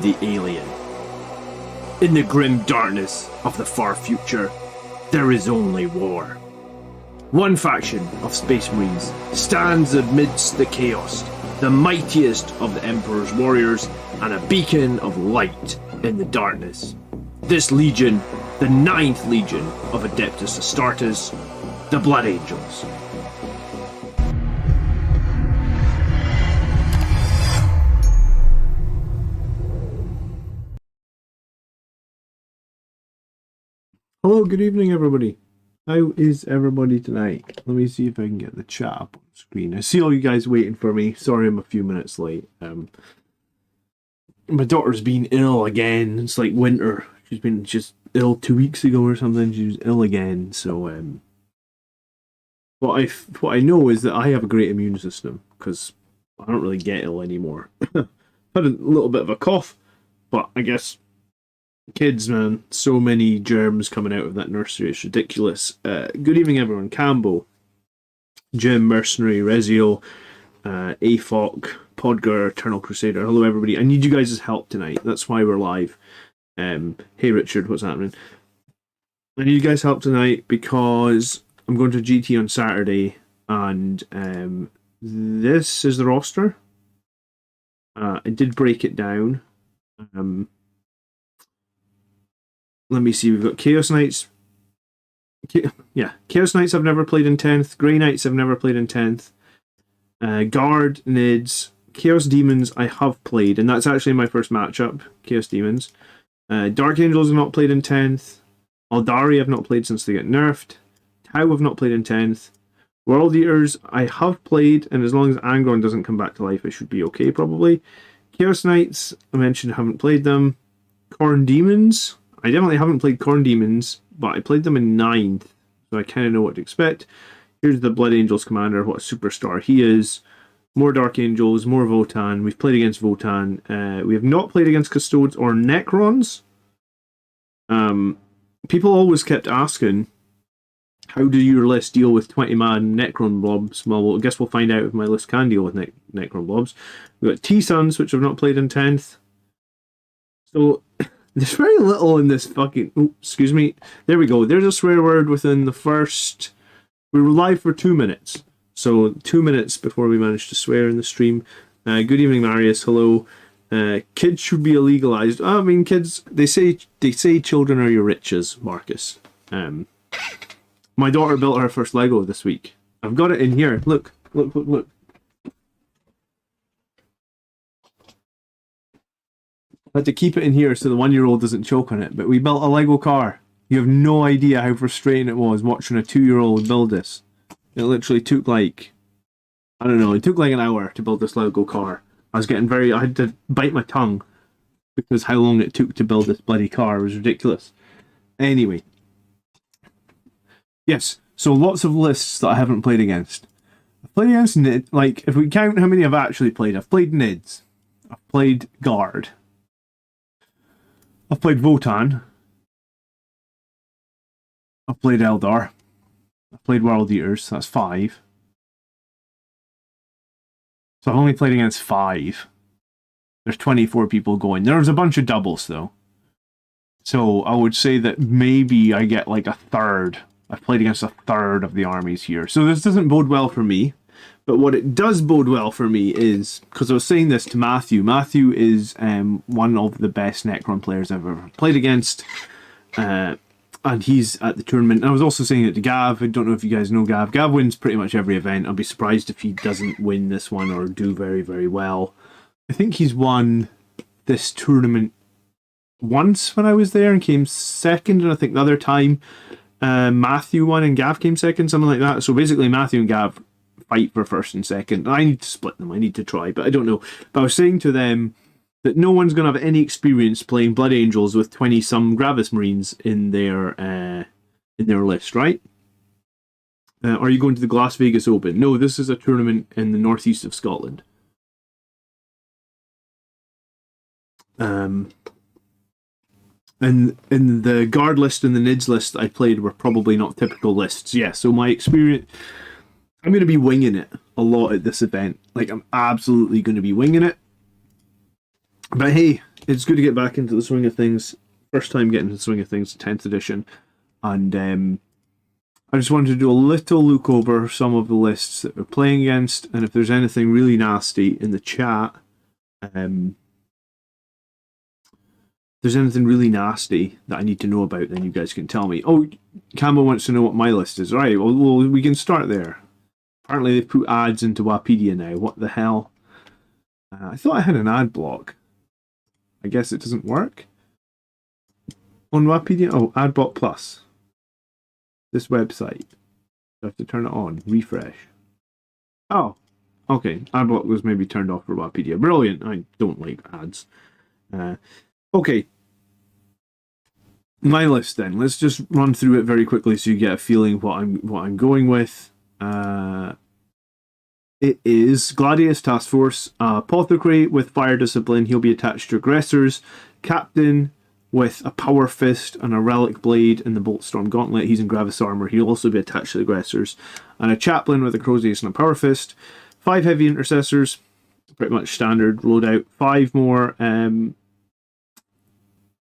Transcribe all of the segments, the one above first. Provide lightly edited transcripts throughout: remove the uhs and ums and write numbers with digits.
the alien. In the grim darkness of the far future, there is only war. One faction of Space Marines stands amidst the chaos, the mightiest of the Emperor's warriors, and a beacon of light in the darkness. This legion, the 9th Legion of Adeptus Astartes, the Blood Angels. Hello, good evening everybody. How is everybody tonight? Let me see if I can get the chat up on the screen. I see all you guys waiting for me. Sorry I'm a few minutes late. My daughter's been ill again. It's like winter. She's been just ill 2 weeks ago or something. She was ill again. So what I know is that I have a great immune system because I don't really get ill anymore. Had a little bit of a cough, but I guess kids, man, so many germs coming out of that nursery. It's ridiculous. Good evening, everyone. Cambo, Jim, Mercenary, Rezio, AFOC, Podger, Eternal Crusader. Hello, everybody. I need you guys' help tonight. That's why we're live. Hey, Richard, what's happening? I need you guys' help tonight because I'm going to GT on Saturday, and this is the roster. I did break it down. Let me see, we've got Chaos Knights. Chaos Knights I've never played in 10th. Grey Knights I've never played in 10th. Guard, Nids. Chaos Demons I have played, and that's actually my first matchup, Chaos Demons. Dark Angels I've not played in 10th. Eldari I've not played since they get nerfed. Tau I've not played in 10th. World Eaters I have played, and as long as Angron doesn't come back to life, I should be okay, probably. Chaos Knights, I mentioned, haven't played them. Khorne Demons, I definitely haven't played Khorne Demons, but I played them in 9th, so I kind of know what to expect. Here's the Blood Angels commander, what a superstar he is. More Dark Angels, more Votan. We've played against Votan. We have not played against Custodes or Necrons. People always kept asking, how do your list deal with 20-man Necron blobs? Well, I guess we'll find out if my list can deal with Necron blobs. We've got T-Suns, which I've not played in 10th. So there's very little in this fucking... Oh, excuse me. There we go. There's a swear word within the first... We were live for 2 minutes. So 2 minutes before we managed to swear in the stream. Good evening, Marius. Hello. Kids should be illegalized. I mean, kids... They say children are your riches, Marcus. My daughter built her first Lego this week. I've got it in here. Look. I had to keep it in here so the 1-year-old doesn't choke on it, but we built a Lego car. You have no idea how frustrating it was watching a 2-year-old build this. It literally took like, I don't know, it took like an hour to build this Lego car. I had to bite my tongue because how long it took to build this bloody car was ridiculous. Anyway. Yes, so lots of lists that I haven't played against. I've played against Nid, like, if we count how many I've actually played, I've played Nids. I've played Guard. I've played Votan. I've played Eldar. I've played World Eaters, that's 5. So I've only played against 5. There's 24 people going. There's a bunch of doubles though. So I would say that maybe I get like a third. I've played against a third of the armies here. So this doesn't bode well for me. But what it does bode well for me is, because I was saying this to Matthew. Matthew is one of the best Necron players I've ever played against. And he's at the tournament. And I was also saying it to Gav. I don't know if you guys know Gav. Gav wins pretty much every event. I'll be surprised if he doesn't win this one or do very, very well. I think he's won this tournament once when I was there and came second. And I think the other time Matthew won and Gav came second, something like that. So basically Matthew and Gav fight for first and second. I need to split them. I need to try, but I don't know. But I was saying to them that no one's going to have any experience playing Blood Angels with 20-some Gravis Marines in their list, right? Are you going to the Las Vegas Open? No, this is a tournament in the northeast of Scotland. And in the Guard list and the Nids list I played were probably not typical lists. Yeah, so my experience... I'm going to be winging it a lot at this event. Like, I'm absolutely going to be winging it. But hey, it's good to get back into the swing of things. First time getting into the swing of things, 10th edition. And I just wanted to do a little look over some of the lists that we're playing against, and if there's anything really nasty in the chat, if there's anything really nasty that I need to know about, then you guys can tell me. Oh, Campbell wants to know what my list is. Right, well, we can start there. Apparently they've put ads into Wikipedia now. What the hell? I thought I had an ad block. I guess it doesn't work. On Wikipedia? Oh, AdBlock Plus. This website. I have to turn it on. Refresh. Oh, okay. AdBlock was maybe turned off for Wikipedia. Brilliant. I don't like ads. Okay. My list then. Let's just run through it very quickly so you get a feeling what I'm going with. It is Gladius Task Force, Apothecary with Fire Discipline. He'll be attached to aggressors. Captain with a Power Fist and a Relic Blade and the Boltstorm Gauntlet. He's in Gravis Armor. He'll also be attached to the aggressors. And a Chaplain with a Crow's Ace and a Power Fist. 5 Heavy Intercessors, pretty much standard loadout. 5 more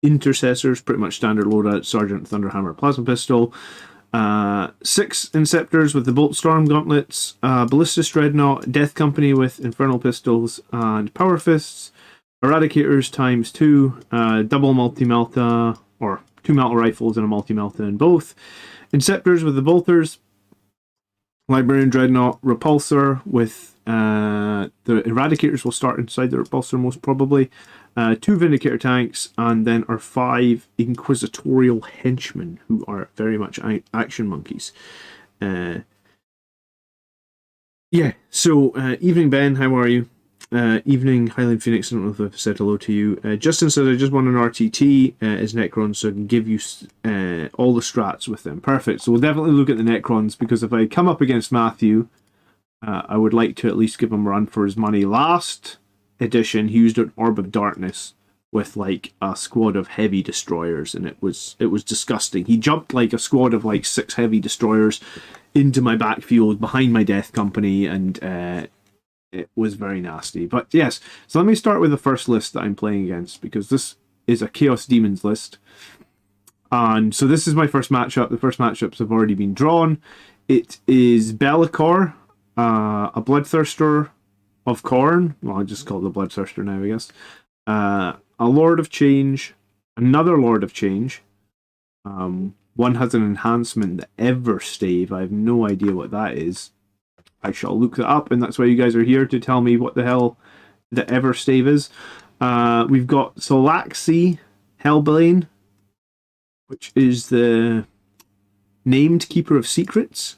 Intercessors, pretty much standard loadout. Sergeant Thunderhammer Plasma Pistol. 6 Inceptors with the Boltstorm Gauntlets. Ballistus Dreadnought, Death Company with Infernal Pistols and Power Fists. Eradicators times 2, double multi-melta, or 2 melta rifles and a multi-melta in both. Inceptors with the bolters. Librarian Dreadnought, Repulsor with the Eradicators will start inside the Repulsor most probably. 2 Vindicator tanks, and then our 5 Inquisitorial Henchmen, who are very much action monkeys. Yeah, so evening Ben, how are you? Evening, Highland Phoenix. I don't know if I've said hello to you. Justin says, I just want an RTT as Necrons so I can give you all the strats with them. Perfect. So we'll definitely look at the Necrons, because if I come up against Matthew, I would like to at least give him a run for his money. Last edition, he used an Orb of Darkness with like a squad of heavy destroyers, and it was disgusting. He jumped like a squad of like 6 heavy destroyers into my backfield behind my Death Company, and it was very nasty. But yes, so let me start with the first list that I'm playing against, because this is a Chaos Daemons list. And so this is my first matchup. The first matchups have already been drawn. It is Bellicor, a Bloodthirster of Khorne. Well, I'll just call it the Bloodthirster now, I guess. A Lord of Change, another Lord of Change. One has an enhancement, the Everstave. I have no idea what that is. I shall look that up, and that's why you guys are here, to tell me what the hell the Everstave is. We've got Solaxi Hellbane, which is the Named Keeper of Secrets.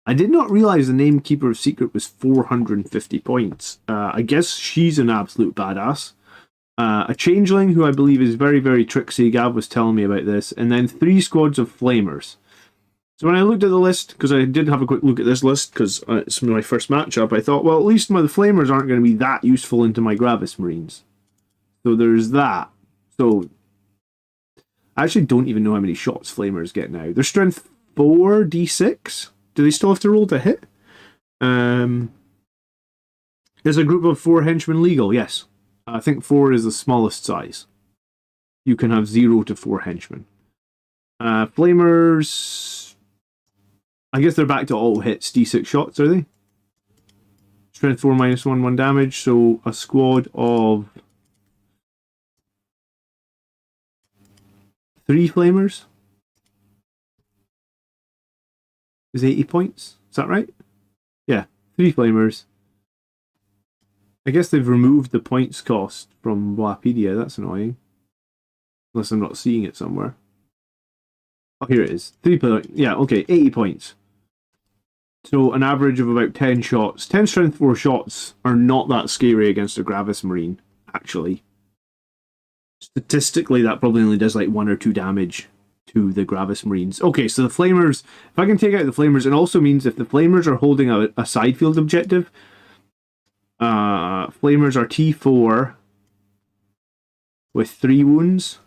I did not realize the Named Keeper of Secret was 450 points. I guess she's an absolute badass. A Changeling, who I believe is very, very tricksy. Gav was telling me about this. And then 3 squads of Flamers. So when I looked at the list, because I did have a quick look at this list, because it's my first matchup, I thought, well, at least the Flamers aren't going to be that useful into my Gravis Marines. So there's that. So I actually don't even know how many shots Flamers get now. They're strength 4, d6. Do they still have to roll to hit? Is a group of 4 henchmen legal? Yes. I think 4 is the smallest size. You can have 0 to 4 henchmen. Flamers, I guess they're back to all hits, d6 shots, are they? Strength 4 minus 1, 1 damage, so a squad of 3 Flamers is 80 points. Is that right? Yeah, 3 Flamers. I guess they've removed the points cost from Wikipedia. That's annoying. Unless I'm not seeing it somewhere. Oh, here it is. 3 points. Yeah, okay, 80 points. So an average of about 10 shots. 10 strength 4 shots are not that scary against a Gravis Marine, actually. Statistically, that probably only does like 1 or 2 damage to the Gravis Marines. Okay, so the Flamers, if I can take out the Flamers, it also means if the Flamers are holding a side field objective, Flamers are T4 with 3 wounds,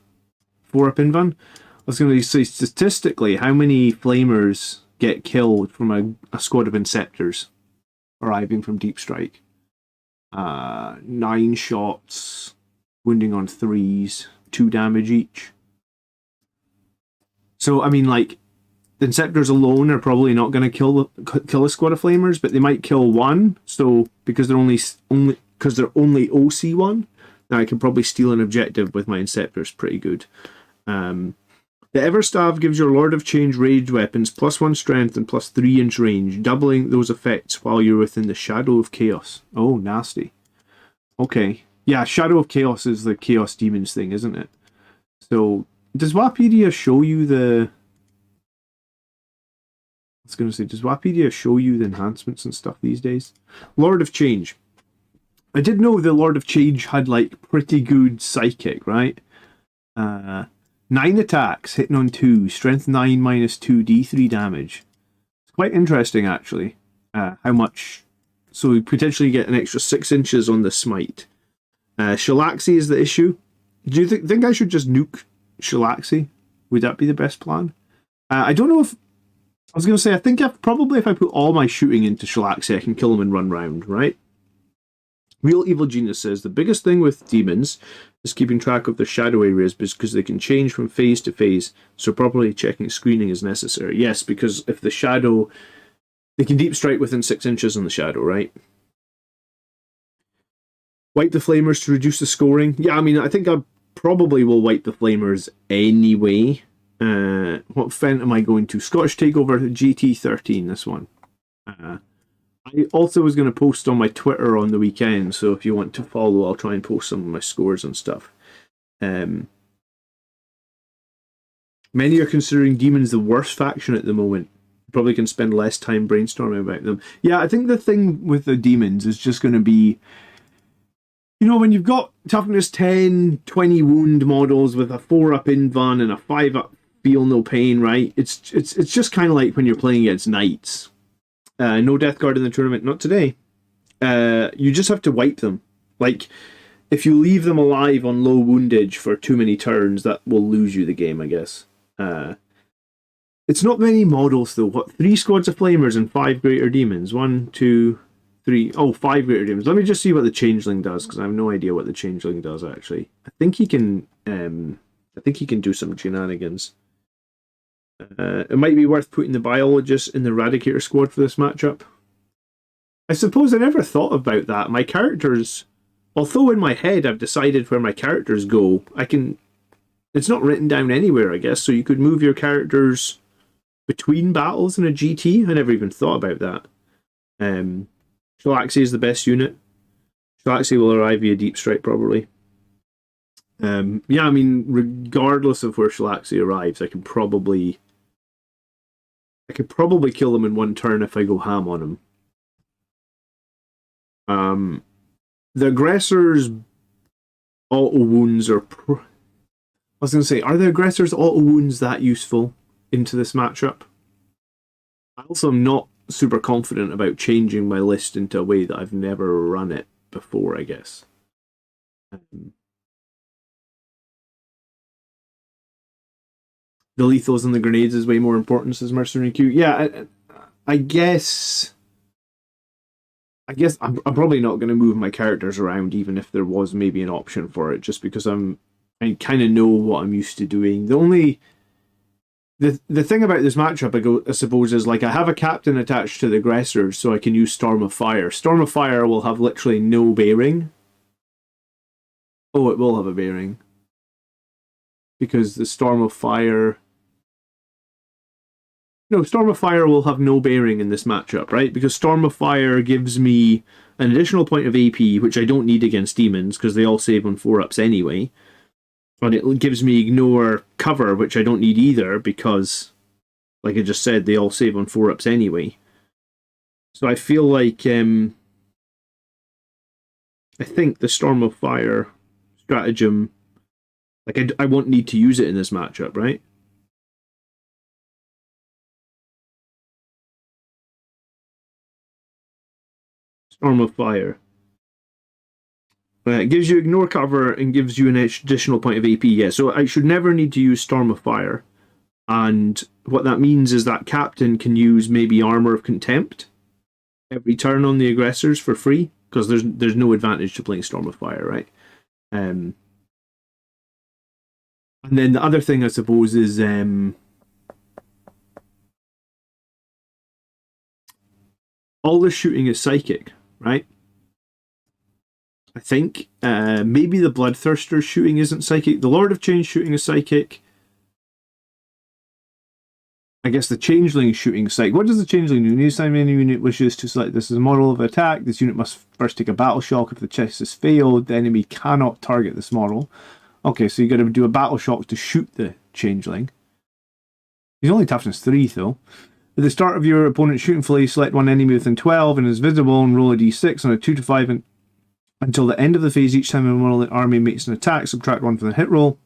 4 up Invan. I was going to say, statistically, how many Flamers get killed from a squad of Inceptors arriving from Deep Strike? 9 shots. wounding on 3s, 2 damage each. So, I mean, like, the Inceptors alone are probably not going to kill a squad of Flamers, but they might kill one. So, because they're only OC1, now I can probably steal an objective with my Inceptors pretty good. The Everstaff gives your Lord of Change ranged weapons +1 strength and +3 inch range, doubling those effects while you're within the Shadow of Chaos. Oh, nasty. Okay. Yeah, Shadow of Chaos is the Chaos Daemons thing, isn't it? So, does Wapedia show you the... I was going to say, does Wapedia show you the enhancements and stuff these days? Lord of Change. I did know the Lord of Change had, like, pretty good psychic, right? 9 attacks, hitting on 2, strength 9 -2, D3 damage. It's quite interesting, actually, how much... So we potentially get an extra 6 inches on the smite. Shalaxi is the issue. Do you think I should just nuke Shalaxi? Would that be the best plan? I don't know if... I was going to say, I think if I put all my shooting into Shalaxi, I can kill him and run round, right? Real Evil Genius says, the biggest thing with demons is keeping track of their shadow areas because they can change from phase to phase, so properly checking screening is necessary. Yes, because if the shadow... They can deep strike within 6 inches on the shadow, right? Wipe the Flamers to reduce the scoring. Yeah, I mean, I think I probably will wipe the Flamers anyway. What fent am I going to? Scottish Takeover GT13, this one. I also was going to post on my Twitter on the weekend, so if you want to follow, I'll try and post some of my scores and stuff. Many are considering demons the worst faction at the moment. Probably can spend less time brainstorming about them. Yeah, I think the thing with the demons is just going to be... You know, when you've got toughness 10, 20 wound models with a 4-up invan and a 5-up feel no pain, right? It's just kind of like when you're playing against knights. No Death Guard in the tournament, not today. You just have to wipe them. Like, if you leave them alive on low woundage for too many turns, that will lose you the game, I guess. It's not many models, though. What, 3 squads of Flamers and 5 Greater Demons? 1, 2... 3. Oh, 5 Greater Demons. Let me just see what the Changeling does, because I have no idea what the Changeling does, actually. I think he can do some shenanigans. It might be worth putting the Biologist in the Eradicator squad for this matchup. I suppose I never thought about that. My characters... Although in my head I've decided where my characters go, I can... It's not written down anywhere, I guess, so you could move your characters between battles in a GT. I never even thought about that. Shalaxi is the best unit. Shalaxi will arrive via deep strike, probably. Yeah, I mean, regardless of where Shalaxi arrives, I could probably kill him in one turn if I go ham on him. The aggressor's auto wounds are... I was going to say, are the aggressor's auto wounds that useful into this matchup? I also am not super confident about changing my list into a way that I've never run it before, I guess. The lethals and the grenades is way more important, says Mercenary Q. Yeah, I guess I'm probably not going to move my characters around, even if there was maybe an option for it, just because I kind of know what I'm used to doing. The thing about this matchup, I suppose, is like I have a captain attached to the aggressors, so I can use Storm of Fire. Storm of Fire will have literally no bearing. Oh, it will have a bearing. Because the Storm of Fire... No, Storm of Fire will have no bearing in this matchup, right? Because Storm of Fire gives me an additional point of AP, which I don't need against demons, because they all save on 4-ups anyway. And it gives me Ignore Cover, which I don't need either, because, like I just said, they all save on 4-ups anyway. So I feel like... I think the Storm of Fire stratagem... Like, I won't need to use it in this matchup, right? Storm of Fire. It gives you Ignore Cover and gives you an additional point of AP. Yeah, so I should never need to use Storm of Fire. And what that means is that Captain can use maybe Armor of Contempt every turn on the aggressors for free, because there's no advantage to playing Storm of Fire, right? And then the other thing, I suppose, is all the shooting is psychic, right? I think maybe the Bloodthirster's shooting isn't psychic. The Lord of Change shooting is psychic. I guess the Changeling shooting is psychic. What does the Changeling do? Anytime any unit wishes to select this as a model of attack, this unit must first take a battle shock. If the chest has failed, the enemy cannot target this model. Okay, so you got to do a battle shock to shoot the Changeling. He's only toughness 3, though. At the start of your opponent's shooting phase, select one enemy within 12 and is visible and roll a d6 on a 2 to 5 until the end of the phase. Each time a model in the army makes an attack, subtract 1 from the hit roll.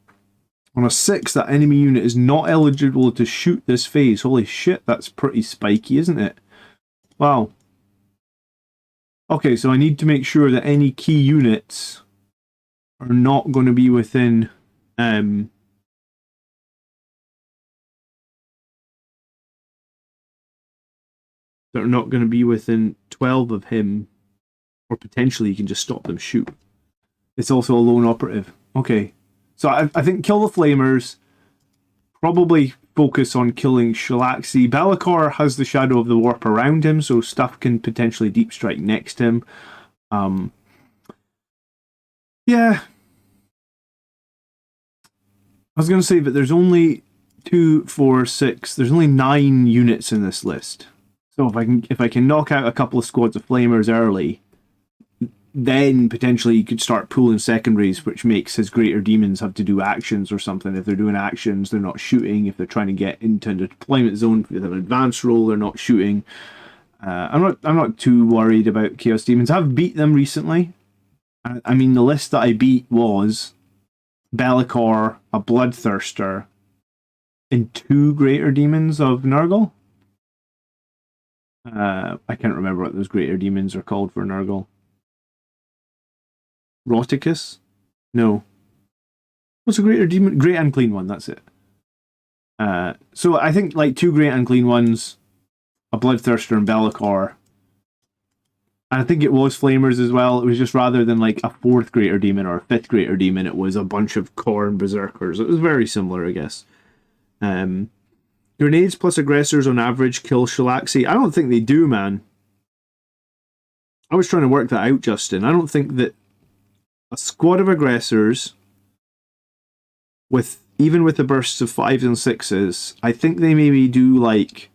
On a 6, that enemy unit is not eligible to shoot this phase. Holy shit, that's pretty spiky, isn't it? Wow. Okay, so I need to make sure that any key units are not going to be within... they're not going to be within 12 of him, or potentially you can just stop them shoot. It's also a lone operative. Okay. So I think kill the Flamers, probably focus on killing Shalaxi. Be'lakor has the Shadow of the Warp around him, so stuff can potentially deep strike next to him. Yeah. I was going to say that there's only 2, 4, 6, there's only 9 units in this list. So if I can knock out a couple of squads of Flamers early, then potentially you could start pulling secondaries, which makes his greater demons have to do actions or something. If they're doing actions, they're not shooting. If they're trying to get into the deployment zone with an advanced roll, they're not shooting. I'm not too worried about Chaos Daemons. I've beat them recently. I mean, the list that I beat was Be'lakor, a Bloodthirster, and 2 greater demons of Nurgle. I can't remember what those greater demons are called for Nurgle. Roticus? No. What's a greater demon? Great Unclean One, that's it. So I think like 2 Great Unclean Ones, a Bloodthirster and Be'lakor. And I think it was Flamers as well. It was just rather than like a 4th Greater Demon or a 5th Greater Demon, it was a bunch of Khorne Berserkers. It was very similar, I guess. Grenades plus aggressors on average kill Shalaxi. I don't think they do, man. I was trying to work that out, Justin. I don't think that a squad of aggressors, even with the bursts of 5s and 6s, I think they maybe do like...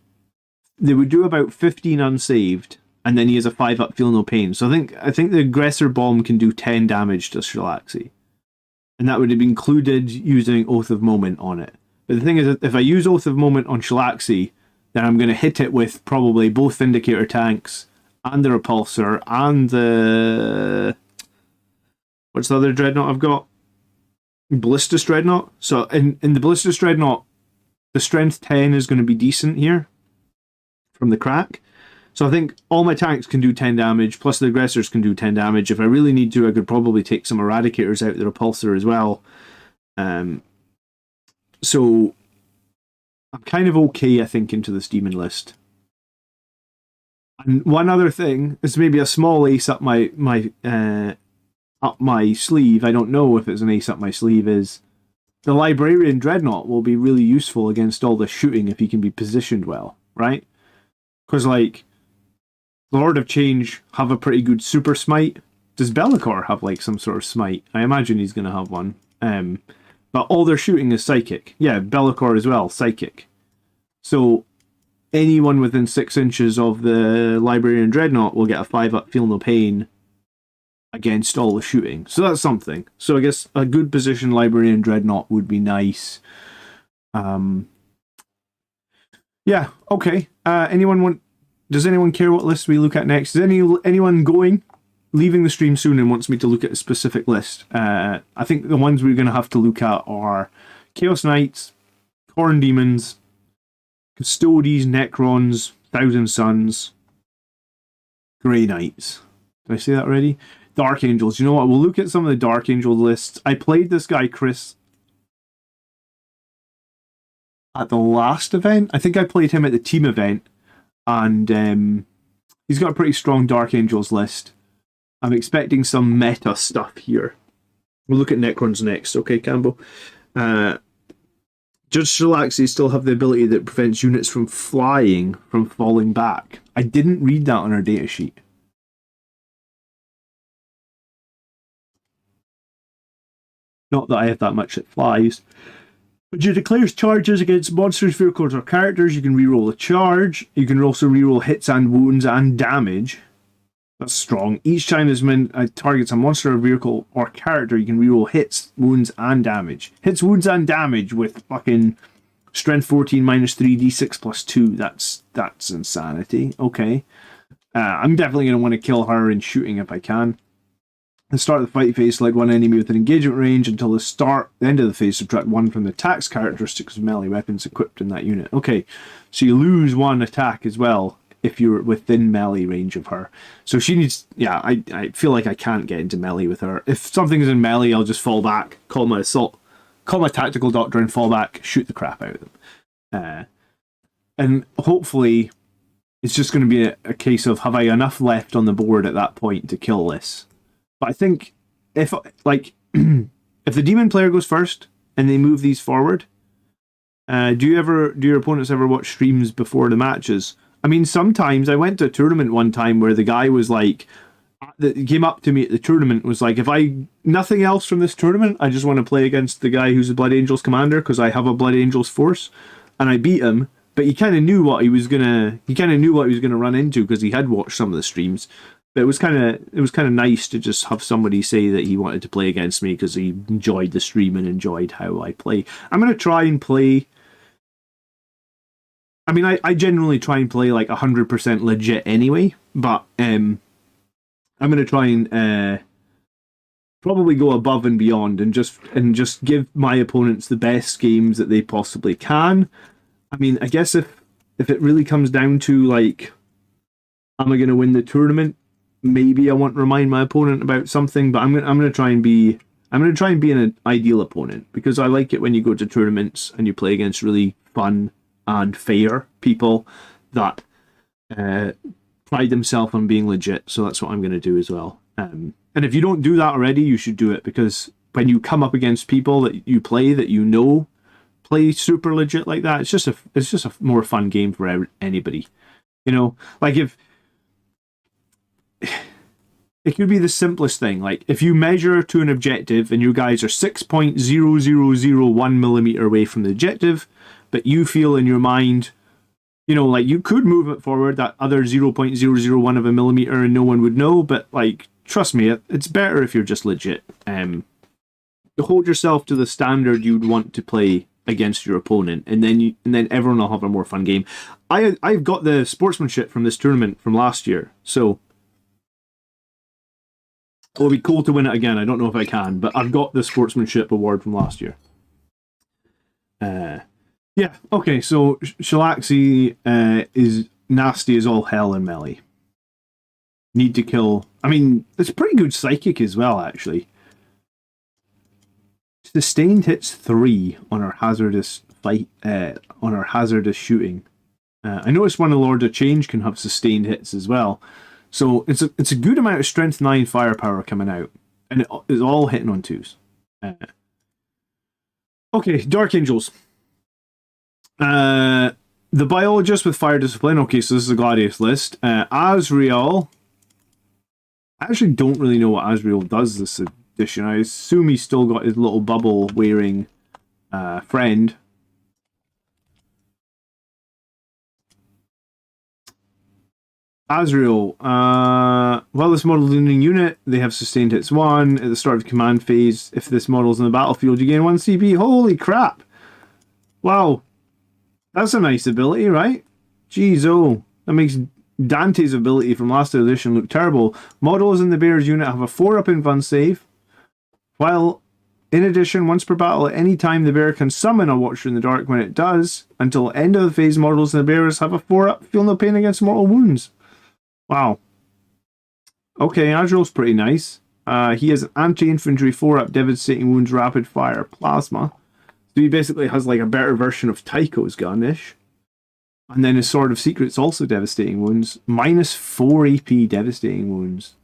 They would do about 15 unsaved, and then he has a 5-up feel no pain. So I think the aggressor bomb can do 10 damage to Shalaxi. And that would have included using Oath of Moment on it. But the thing is, if I use Oath of Moment on Shalaxi, then I'm going to hit it with probably both Vindicator tanks and the Repulsor and the... What's the other Dreadnought I've got? Ballistus Dreadnought. So in the Ballistus Dreadnought, the strength 10 is going to be decent here from the crack. So I think all my tanks can do 10 damage, plus the aggressors can do 10 damage. If I really need to, I could probably take some Eradicators out of the Repulsor as well. So I'm kind of okay, I think, into this demon list. And one other thing, is maybe a small ace up my sleeve. I don't know if it's an ace up my sleeve. Is the Librarian Dreadnought will be really useful against all the shooting if he can be positioned well, right? Because like Lord of Change have a pretty good super smite. Does Be'lakor have like some sort of smite? I imagine he's going to have one. But all their shooting is psychic. Yeah, Be'lakor as well, psychic. So anyone within 6 inches of the Librarian Dreadnought will get a 5-up feel no pain against all the shooting. So that's something. So I guess a good position Librarian Dreadnought would be nice. Yeah, okay. Does anyone care what list we look at next? Is anyone leaving the stream soon and wants me to look at a specific list? I think the ones we're going to have to look at are Chaos Knights, Khorne Demons, Custodes, Necrons, Thousand Suns, Grey Knights. Did I say that already? Dark Angels. You know what? We'll look at some of the Dark Angel lists. I played this guy, Chris, at the last event. I think I played him at the team event. And he's got a pretty strong Dark Angels list. I'm expecting some meta stuff here. We'll look at Necrons next, okay, Campbell? Judge Shalaxi still have the ability that prevents units from flying from falling back. I didn't read that on our datasheet. Not that I have that much that flies. But you declare charges against monsters, vehicles, or characters. You can reroll a charge. You can also reroll hits and wounds and damage. That's strong. Each time this targets a monster, or vehicle, or character, you can reroll hits, wounds, and damage. Hits, wounds, and damage with fucking strength 14 minus 3d6 plus 2. That's insanity. Okay. I'm definitely going to want to kill her in shooting if I can. At the start of the fight phase, select one enemy with an engagement range until the end of the phase. Subtract 1 from the attacks characteristics of melee weapons equipped in that unit. Okay, so you lose 1 attack as well if you're within melee range of her. So she needs... Yeah, I feel like I can't get into melee with her. If something is in melee, I'll just fall back, call my assault, call my tactical doctor and fall back, shoot the crap out of them. And hopefully it's just going to be a case of, have I enough left on the board at that point to kill this? But I think if if the demon player goes first and they move these forward, do your opponents ever watch streams before the matches? I mean, sometimes I went to a tournament one time where the guy was like, that came up to me at the tournament was like, if I nothing else from this tournament, I just want to play against the guy who's the Blood Angels commander because I have a Blood Angels force, and I beat him. But he kind of knew what he was gonna run into because he had watched some of the streams. But it was kind of nice to just have somebody say that he wanted to play against me because he enjoyed the stream and enjoyed how I play. I'm going to try and play... I mean, I generally try and play like 100% legit anyway, but I'm going to try and probably go above and beyond and just give my opponents the best games that they possibly can. I mean, I guess if it really comes down to like, am I going to win the tournament? Maybe I want to remind my opponent about something, but I'm gonna try and be an ideal opponent because I like it when you go to tournaments and you play against really fun and fair people that pride themselves on being legit. So that's what I'm gonna do as well. And if you don't do that already, you should do it because when you come up against people that you play play super legit like that, it's just a more fun game for anybody. You know, like if. It could be the simplest thing. Like, if you measure to an objective and you guys are 6.0001 millimeter away from the objective, but you feel in your mind, you know, like, you could move it forward that other 0.001 of a millimeter and no one would know, but, like, trust me, it's better if you're just legit. Hold yourself to the standard you'd want to play against your opponent, and then everyone will have a more fun game. I've got the sportsmanship from this tournament from last year, so... It would be cool to win it again. I don't know if I can, but I've got the sportsmanship award from last year. Yeah, okay, so Shalaxi is nasty as all hell in melee. Need to kill... I mean, it's pretty good psychic as well, actually. Sustained hits 3 on our hazardous fight, on our hazardous shooting. I noticed one of the Lords of Change can have sustained hits as well. So it's a good amount of strength 9 firepower coming out, and it is all hitting on 2s. Okay, Dark Angels. The biologist with fire discipline. Okay, so this is a Gladius list. Azrael. I actually don't really know what Azrael does this edition. I assume he's still got his little bubble wearing friend. Azrael, while this model is in a unit, they have sustained hits 1. At the start of the command phase, if this model is in the battlefield, you gain 1 CP. Holy crap! Wow. That's a nice ability, right? Jeez, oh. That makes Dante's ability from last edition look terrible. Models in the Bears unit have a 4-up invuln save, while, in addition, once per battle, at any time the bear can summon a Watcher in the Dark. When it does, until end of the phase, models in the Bears have a 4-up, feel no pain against mortal wounds. Wow. Okay, Azrael's pretty nice. He has an anti-infantry 4-up, devastating wounds, rapid fire, plasma. So he basically has like a better version of Tycho's gun-ish. And then his Sword of Secrets also devastating wounds. Minus 4 AP devastating wounds.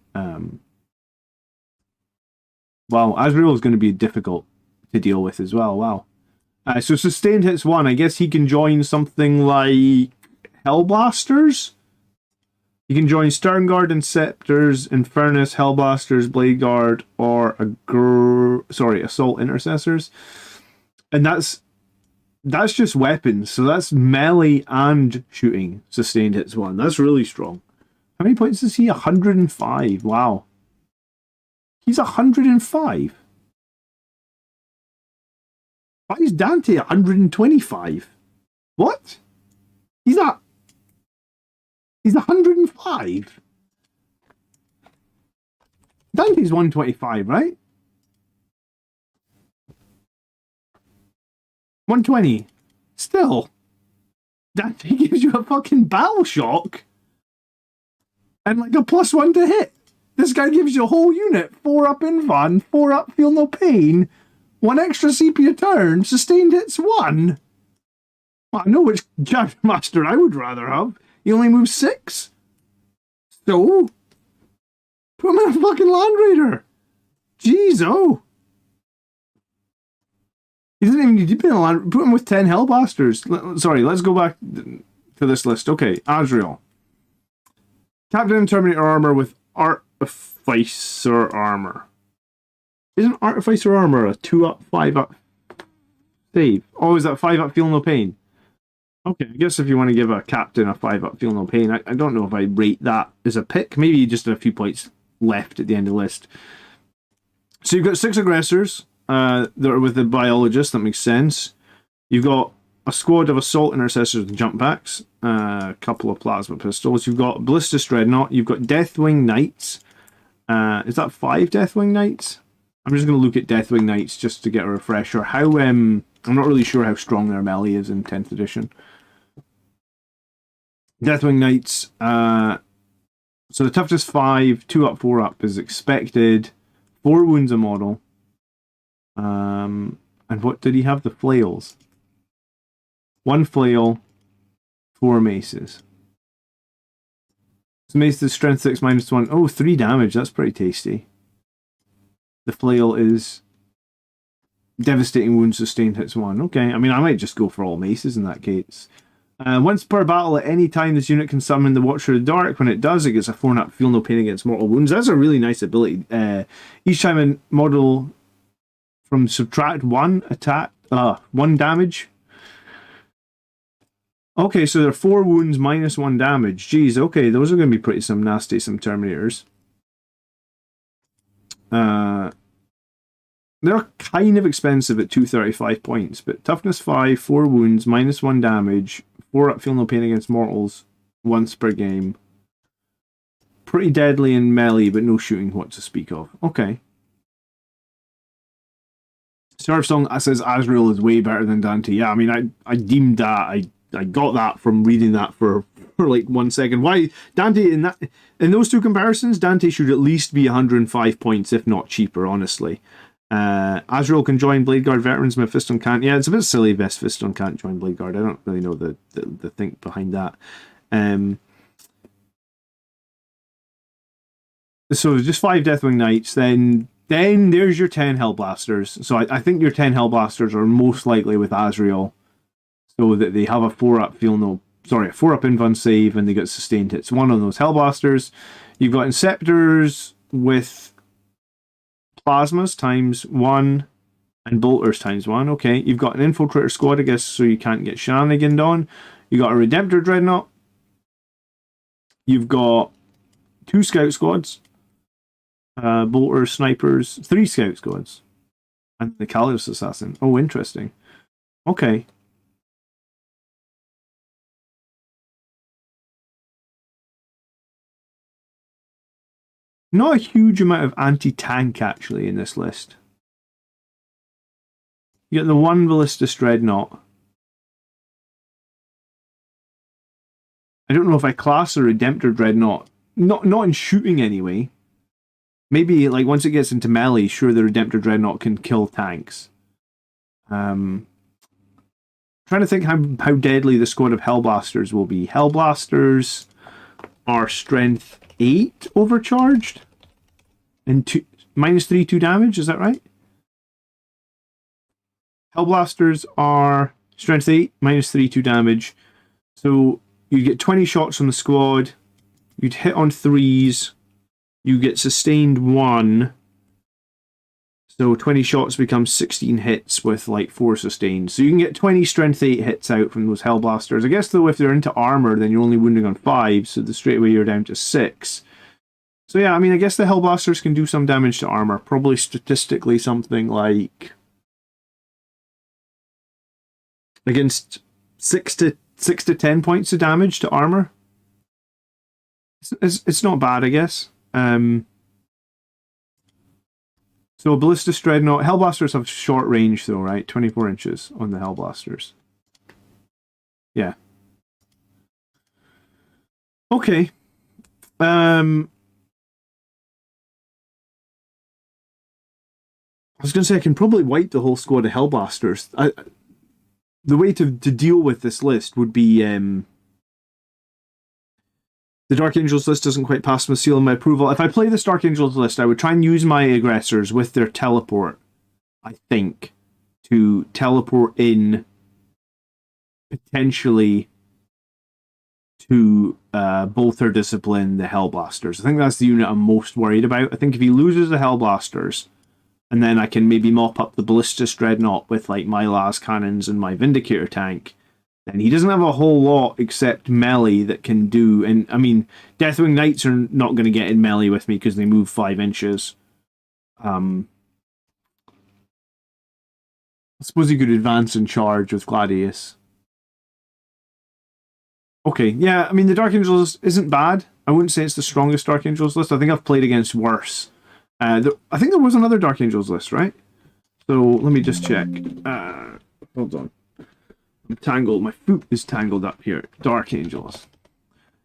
Wow, Azrael is going to be difficult to deal with as well. Wow. So sustained hits 1. I guess he can join something like Hellblasters. You can join Sternguard, Inceptors, Infernus, Hellblasters, Bladeguard, or Assault Intercessors. And that's just weapons. So that's melee and shooting. Sustained hits 1. That's really strong. How many points is he? 105. Wow. He's 105. Why is Dante 125? What? He's 105. Dante's 125, right? 120. Still. Dante gives you a fucking battle shock. And like a +1 to hit. This guy gives you a whole unit. 4 up Invan, 4 up Feel No Pain, 1 extra CP a turn, sustained hits 1. Well, I know which Chapter Master I would rather have. He only moves 6. So, put him in a fucking Land Raider. Jeez, oh. He doesn't even need to be in a Land. Put him with 10 Hellblasters. Sorry, let's go back to this list. Okay, Azrael. Captain Terminator armor with Artificer armor. Isn't Artificer armor a 2 up, 5 up save? Oh, is that 5 up Feel No Pain? Okay, I guess if you want to give a captain a 5 up Feel No Pain, I don't know if I rate that as a pick. Maybe just a few points left at the end of the list. So you've got 6 aggressors that are with the biologist. That makes sense. You've got a squad of assault intercessors and jump backs. A couple of plasma pistols. You've got Ballistus Dreadnought. You've got Deathwing Knights. Is that 5 Deathwing Knights? I'm just going to look at Deathwing Knights just to get a refresher. I'm not really sure how strong their melee is in 10th edition. Deathwing Knights. So the toughness 5, 2 up, 4 up is expected. 4 wounds a model. And what did he have? The flails. 1 flail, 4 maces. So mace is strength 6 -1. Oh, 3 damage. That's pretty tasty. The flail is devastating wounds sustained hits 1. Okay, I mean, I might just go for all maces in that case. Once per battle, at any time, this unit can summon the Watcher of the Dark. When it does, it gets a 4-up Feel No Pain against mortal wounds. That's a really nice ability. Each time a model from subtract 1 attack, 1 damage. Okay, so they're 4 wounds -1 damage. Jeez, okay, those are going to be pretty nasty, some Terminators. They're kind of expensive at 235 points, but toughness 5, 4 wounds, -1 damage, 4 up Feel No Pain against mortals once per game. Pretty deadly in melee, but no shooting what to speak of. Okay. Surfsong says Azrael is way better than Dante. Yeah, I mean, I deemed that. I got that from reading that for like 1 second. Why Dante in those 2 comparisons, Dante should at least be 105 points, if not cheaper, honestly. Azrael can join Bladeguard veterans, Mephiston can't. Yeah, it's a bit silly Mephiston can't join Bladeguard. I don't really know the think behind that. So just 5 Deathwing Knights, then there's your 10 Hellblasters. So I think your 10 Hellblasters are most likely with Azrael, so that they have a 4-up a 4-up Invan save, and they get sustained hits 1 on those Hellblasters. You've got Inceptors with Plasmas ×1 and Bolters ×1. Okay, you've got an Infiltrator squad, I guess, so you can't get shenaniganed on. You got a Redemptor Dreadnought. You've got 2 Scout squads. Bolters, Snipers, 3 Scout squads. And the Callius Assassin. Oh, interesting. Okay. Not a huge amount of anti-tank, actually, in this list. You get the 1 Ballistus Dreadnought. I don't know if I class a Redemptor Dreadnought. Not in shooting, anyway. Maybe, like, once it gets into melee, sure, the Redemptor Dreadnought can kill tanks. Trying to think how deadly the squad of Hellblasters will be. Hellblasters are strength 8 overcharged and -3, 2 damage. Is that right? Hellblasters are strength 8, -3, 2 damage. So you get 20 shots on the squad. You'd hit on 3s. You get sustained 1. So 20 shots becomes 16 hits with like 4 sustained. So you can get 20 strength 8 hits out from those Hellblasters. I guess though if they're into armor, then you're only wounding on 5, so straight away you're down to 6. So yeah, I mean, I guess the Hellblasters can do some damage to armor. Probably statistically something like against 6 to 10 points of damage to armor. It's not bad, I guess. So Ballista Dreadnought. Hellblasters have short range though, right? 24 inches on the Hellblasters. Yeah. Okay. I was going to say I can probably wipe the whole squad of Hellblasters. The way to deal with this list would be the Dark Angels list doesn't quite pass my seal of my approval. If I play this Dark Angels list, I would try and use my aggressors with their teleport, I think, to teleport in potentially to Bolter Discipline the Hellblasters. I think that's the unit I'm most worried about. I think if he loses the Hellblasters, and then I can maybe mop up the Ballistus Dreadnought with like my las cannons and my Vindicator tank, and he doesn't have a whole lot except melee that can do. And I mean, Deathwing Knights are not going to get in melee with me because they move 5 inches. I suppose he could advance and charge with Gladius. Okay, yeah, I mean, the Dark Angels isn't bad. I wouldn't say it's the strongest Dark Angels list. I think I've played against worse. I think there was another Dark Angels list, right? So let me just check. Hold on. I'm tangled. My foot is tangled up here. Dark Angels.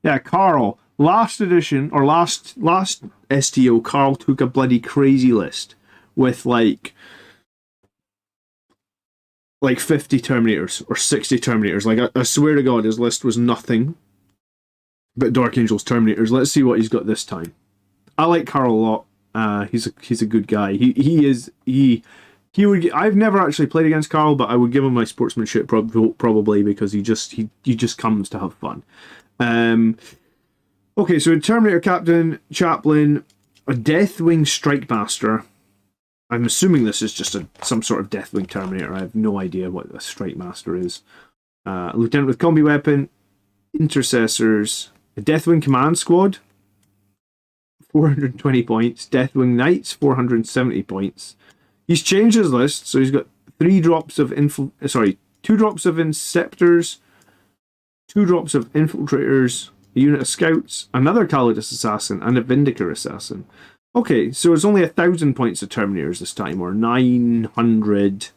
Yeah, Carl. Last edition, or last STO, Carl took a bloody crazy list with like 50 Terminators or 60 Terminators. Like, I swear to God, his list was nothing but Dark Angels Terminators. Let's see what he's got this time. I like Carl a lot. He's a good guy. He would. I've never actually played against Carl, but I would give him my sportsmanship probably because he just comes to have fun. Okay, so a Terminator Captain, Chaplain, a Deathwing Strike Master. I'm assuming this is just some sort of Deathwing Terminator. I have no idea what a Strike Master is. A Lieutenant with Combi Weapon, Intercessors, a Deathwing Command Squad, 420 points. Deathwing Knights, 470 points. He's changed his list, so he's got 2 drops of Inceptors, 2 drops of Infiltrators, a unit of Scouts, another Calidus Assassin, and a Vindicator Assassin. Okay, so it's only 1,000 points of Terminators this time, or 900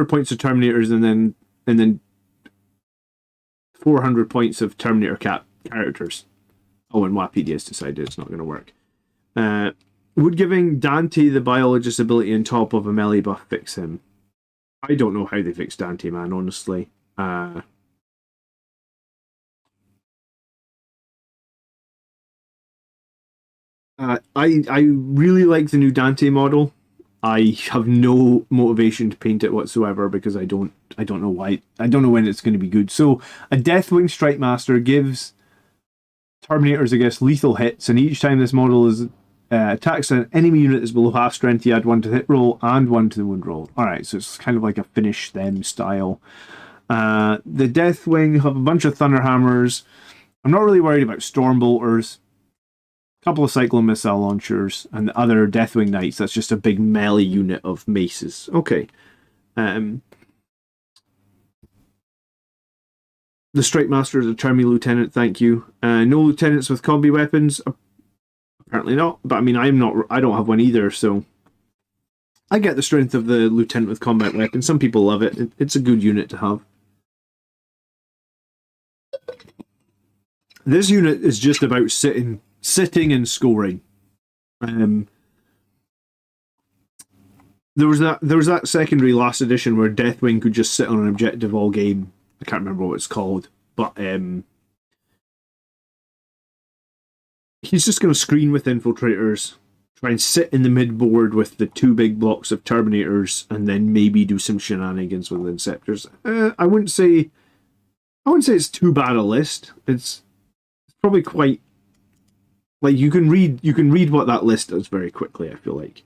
points of Terminators, and then 400 points of Terminator characters. Oh, and Wapedia's decided it's not going to work. Would giving Dante the biologist ability on top of a melee buff fix him? I don't know how they fix Dante, man, honestly. I really like the new Dante model. I have no motivation to paint it whatsoever because I don't know why. I don't know when it's going to be good. So a Deathwing Strike Master gives Terminators, I guess, lethal hits, and each time this model is attacks an enemy unit that's below half strength, you add 1 to the hit roll and 1 to the wound roll. Alright, so it's kind of like a finish them style. The Deathwing have a bunch of Thunderhammers. I'm not really worried about Stormbolters. A couple of Cyclone Missile Launchers, and the other Deathwing Knights, that's just a big melee unit of maces. Okay. The Strike Master is a Termi Lieutenant, thank you. No Lieutenants with combi weapons. Apparently not, but I mean, I don't have one either, so I get the strength of the Lieutenant with combat weapons. Some people love it. It's a good unit to have. This unit is just about sitting and scoring. There was that secondary last edition where Deathwing could just sit on an objective all game. I can't remember what it's called, but he's just going to screen with Infiltrators, try and sit in the mid board with the 2 big blocks of Terminators, and then maybe do some shenanigans with Inceptors. I wouldn't say it's too bad a list. It's probably quite, like, you can read what that list does very quickly, I feel like.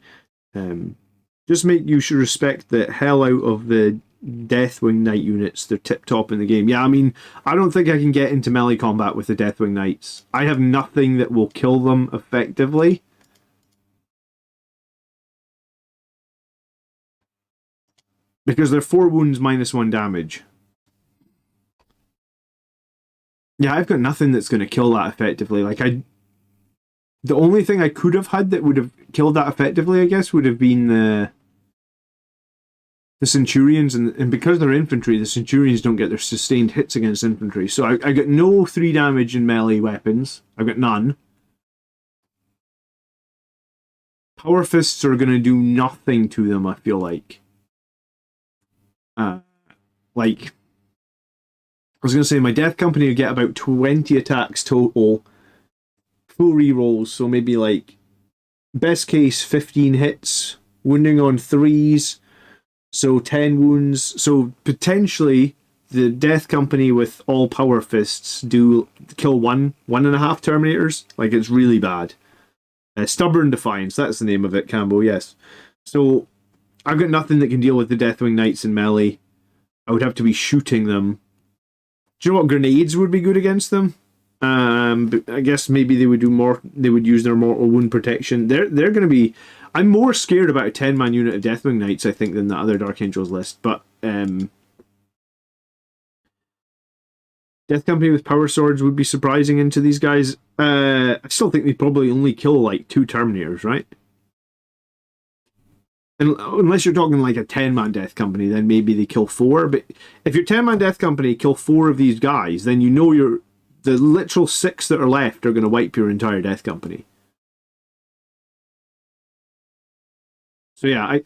Just you should respect the hell out of the Deathwing Knight units. They're tip top in the game. Yeah, I mean, I don't think I can get into melee combat with the Deathwing Knights. I have nothing that will kill them effectively. Because they're 4 wounds minus 1 damage. Yeah, I've got nothing that's going to kill that effectively. Like, the only thing I could have had that would have killed that effectively, I guess, would have been the Centurions, and because they're infantry, the Centurions don't get their sustained hits against infantry. So I got no 3 damage in melee weapons. I've got none. Power Fists are going to do nothing to them, I feel like. Like, I was going to say, my Death Company would get about 20 attacks total. Full rerolls, so maybe, like, best case 15 hits, wounding on 3s, so 10 wounds. So potentially the Death Company with all Power Fists do kill 1.5 Terminators. Like, it's really bad. Stubborn Defiance, that's the name of it, Campbell, yes. So I've got nothing that can deal with the Deathwing Knights in melee. I would have to be shooting them. Do you know what grenades would be good against them? But I guess maybe they would do more. They would use their mortal wound protection. They're going to be. I'm more scared about a 10-man unit of Deathwing Knights, I think, than the other Dark Angels list. But Death Company with power swords would be surprising into these guys. I still think they probably only kill like 2 Terminators, right? And unless you're talking like a 10-man Death Company, then maybe they kill 4. But if your 10-man Death Company kill 4 of these guys, then you know the literal 6 that are left are going to wipe your entire Death Company. So yeah,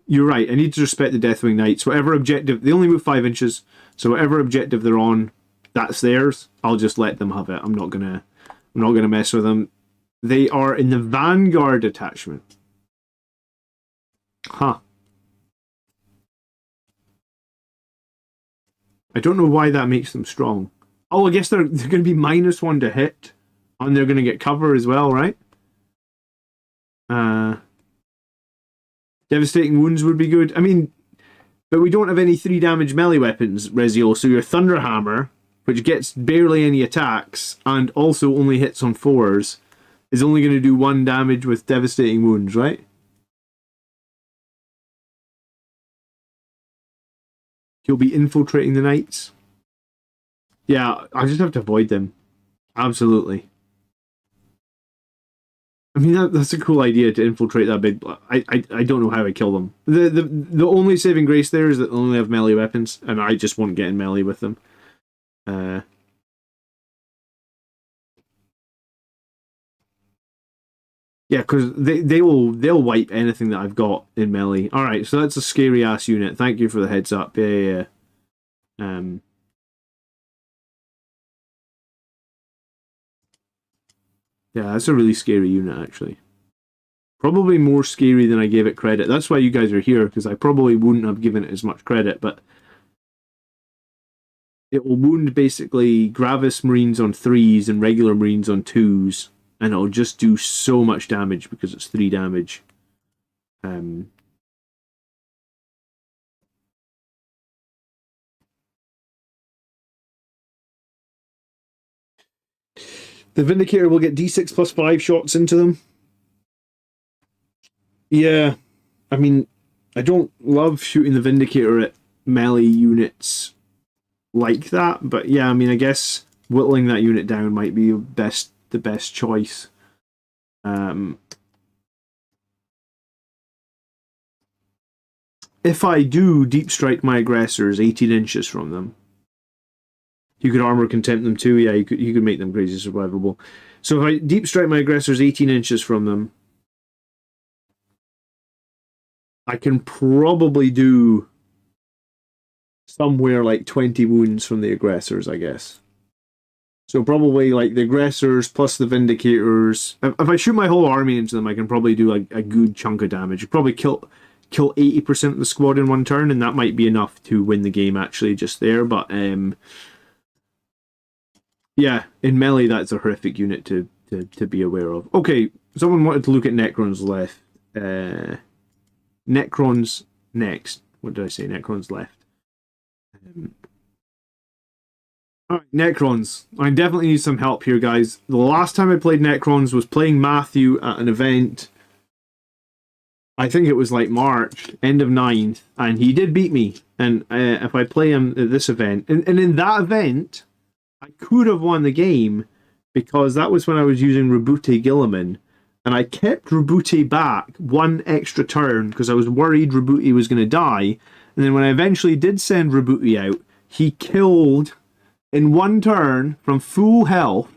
you're right. I need to respect the Deathwing Knights. Whatever objective, they only move 5 inches, so whatever objective they're on, that's theirs. I'll just let them have it. I'm not gonna mess with them. They are in the Vanguard attachment. Huh. I don't know why that makes them strong. Oh, I guess they're going to be -1 to hit, and they're going to get cover as well, right? Devastating wounds would be good. I mean, but we don't have any 3 damage melee weapons, Rezio, so your Thunderhammer, which gets barely any attacks, and also only hits on 4s, is only going to do 1 damage with devastating wounds, right? He'll be infiltrating the Knights. Yeah, I just have to avoid them. Absolutely. I mean, that's a cool idea to infiltrate that big. I don't know how I kill them. The only saving grace there is that they only have melee weapons, and I just won't get in melee with them. Yeah, because they'll wipe anything that I've got in melee. All right, so that's a scary ass unit. Thank you for the heads up. Yeah. Yeah, that's a really scary unit, actually. Probably more scary than I gave it credit. That's why you guys are here, because I probably wouldn't have given it as much credit, but it will wound basically Gravis Marines on 3s and regular Marines on 2s, and it'll just do so much damage because it's 3 damage. The Vindicator will get D6 plus 5 shots into them. Yeah, I mean, I don't love shooting the Vindicator at melee units like that, but yeah, I mean, I guess whittling that unit down might be the best choice. If I do deep strike my aggressors 18 inches from them, you could armor contempt them too. Yeah, you could make them crazy survivable. So if I deep strike my aggressors 18 inches from them, I can probably do somewhere like 20 wounds from the aggressors, I guess. So probably like the aggressors plus the vindicators. If I shoot my whole army into them, I can probably do like a good chunk of damage. Probably kill 80% of the squad in one turn, and that might be enough to win the game actually just there. But yeah, in melee that's a horrific unit to be aware of. Okay, someone wanted to look at Necrons left. Necrons next. What did I say? Necrons left. Alright, Necrons. I definitely need some help here, guys. The last time I played Necrons was playing Matthew at an event. I think it was like March, end of 9th, and he did beat me. And if I play him at this event, and in that event, I could have won the game because that was when I was using Rabute Gilliman, and I kept Rabute back one extra turn because I was worried Rabute was going to die. And then when I eventually did send Rabute out, he killed in one turn from full health.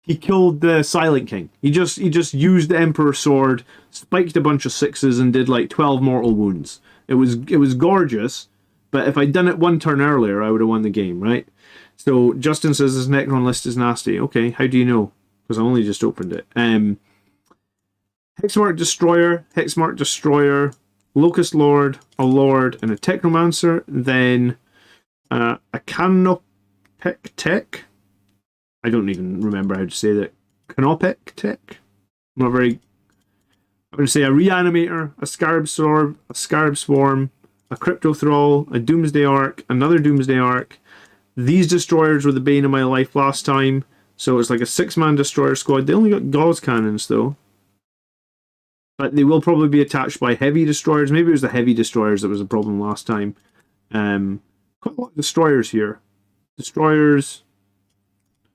He killed the Silent King. He just used the Emperor's Sword, spiked a bunch of 6s, and did like 12 mortal wounds. It was gorgeous, but if I'd done it one turn earlier, I would have won the game, right? So Justin says this Necron list is nasty. Okay, how do you know? Because I only just opened it. Hexmark Destroyer, Locust Lord, a Lord, and a Technomancer. Then a Canopec Tech. I don't even remember how to say that. Canopec Tech. I'm going to say a Reanimator, a Scarab Sword, a Scarab Swarm, a Crypto Thrall, a Doomsday Arc, another Doomsday Arc. These destroyers were the bane of my life last time, so it's like a 6-man destroyer squad. They only got Gauss cannons though, but they will probably be attached by heavy destroyers. Maybe it was the heavy destroyers that was a problem last time. Quite a lot of destroyers here. Destroyers.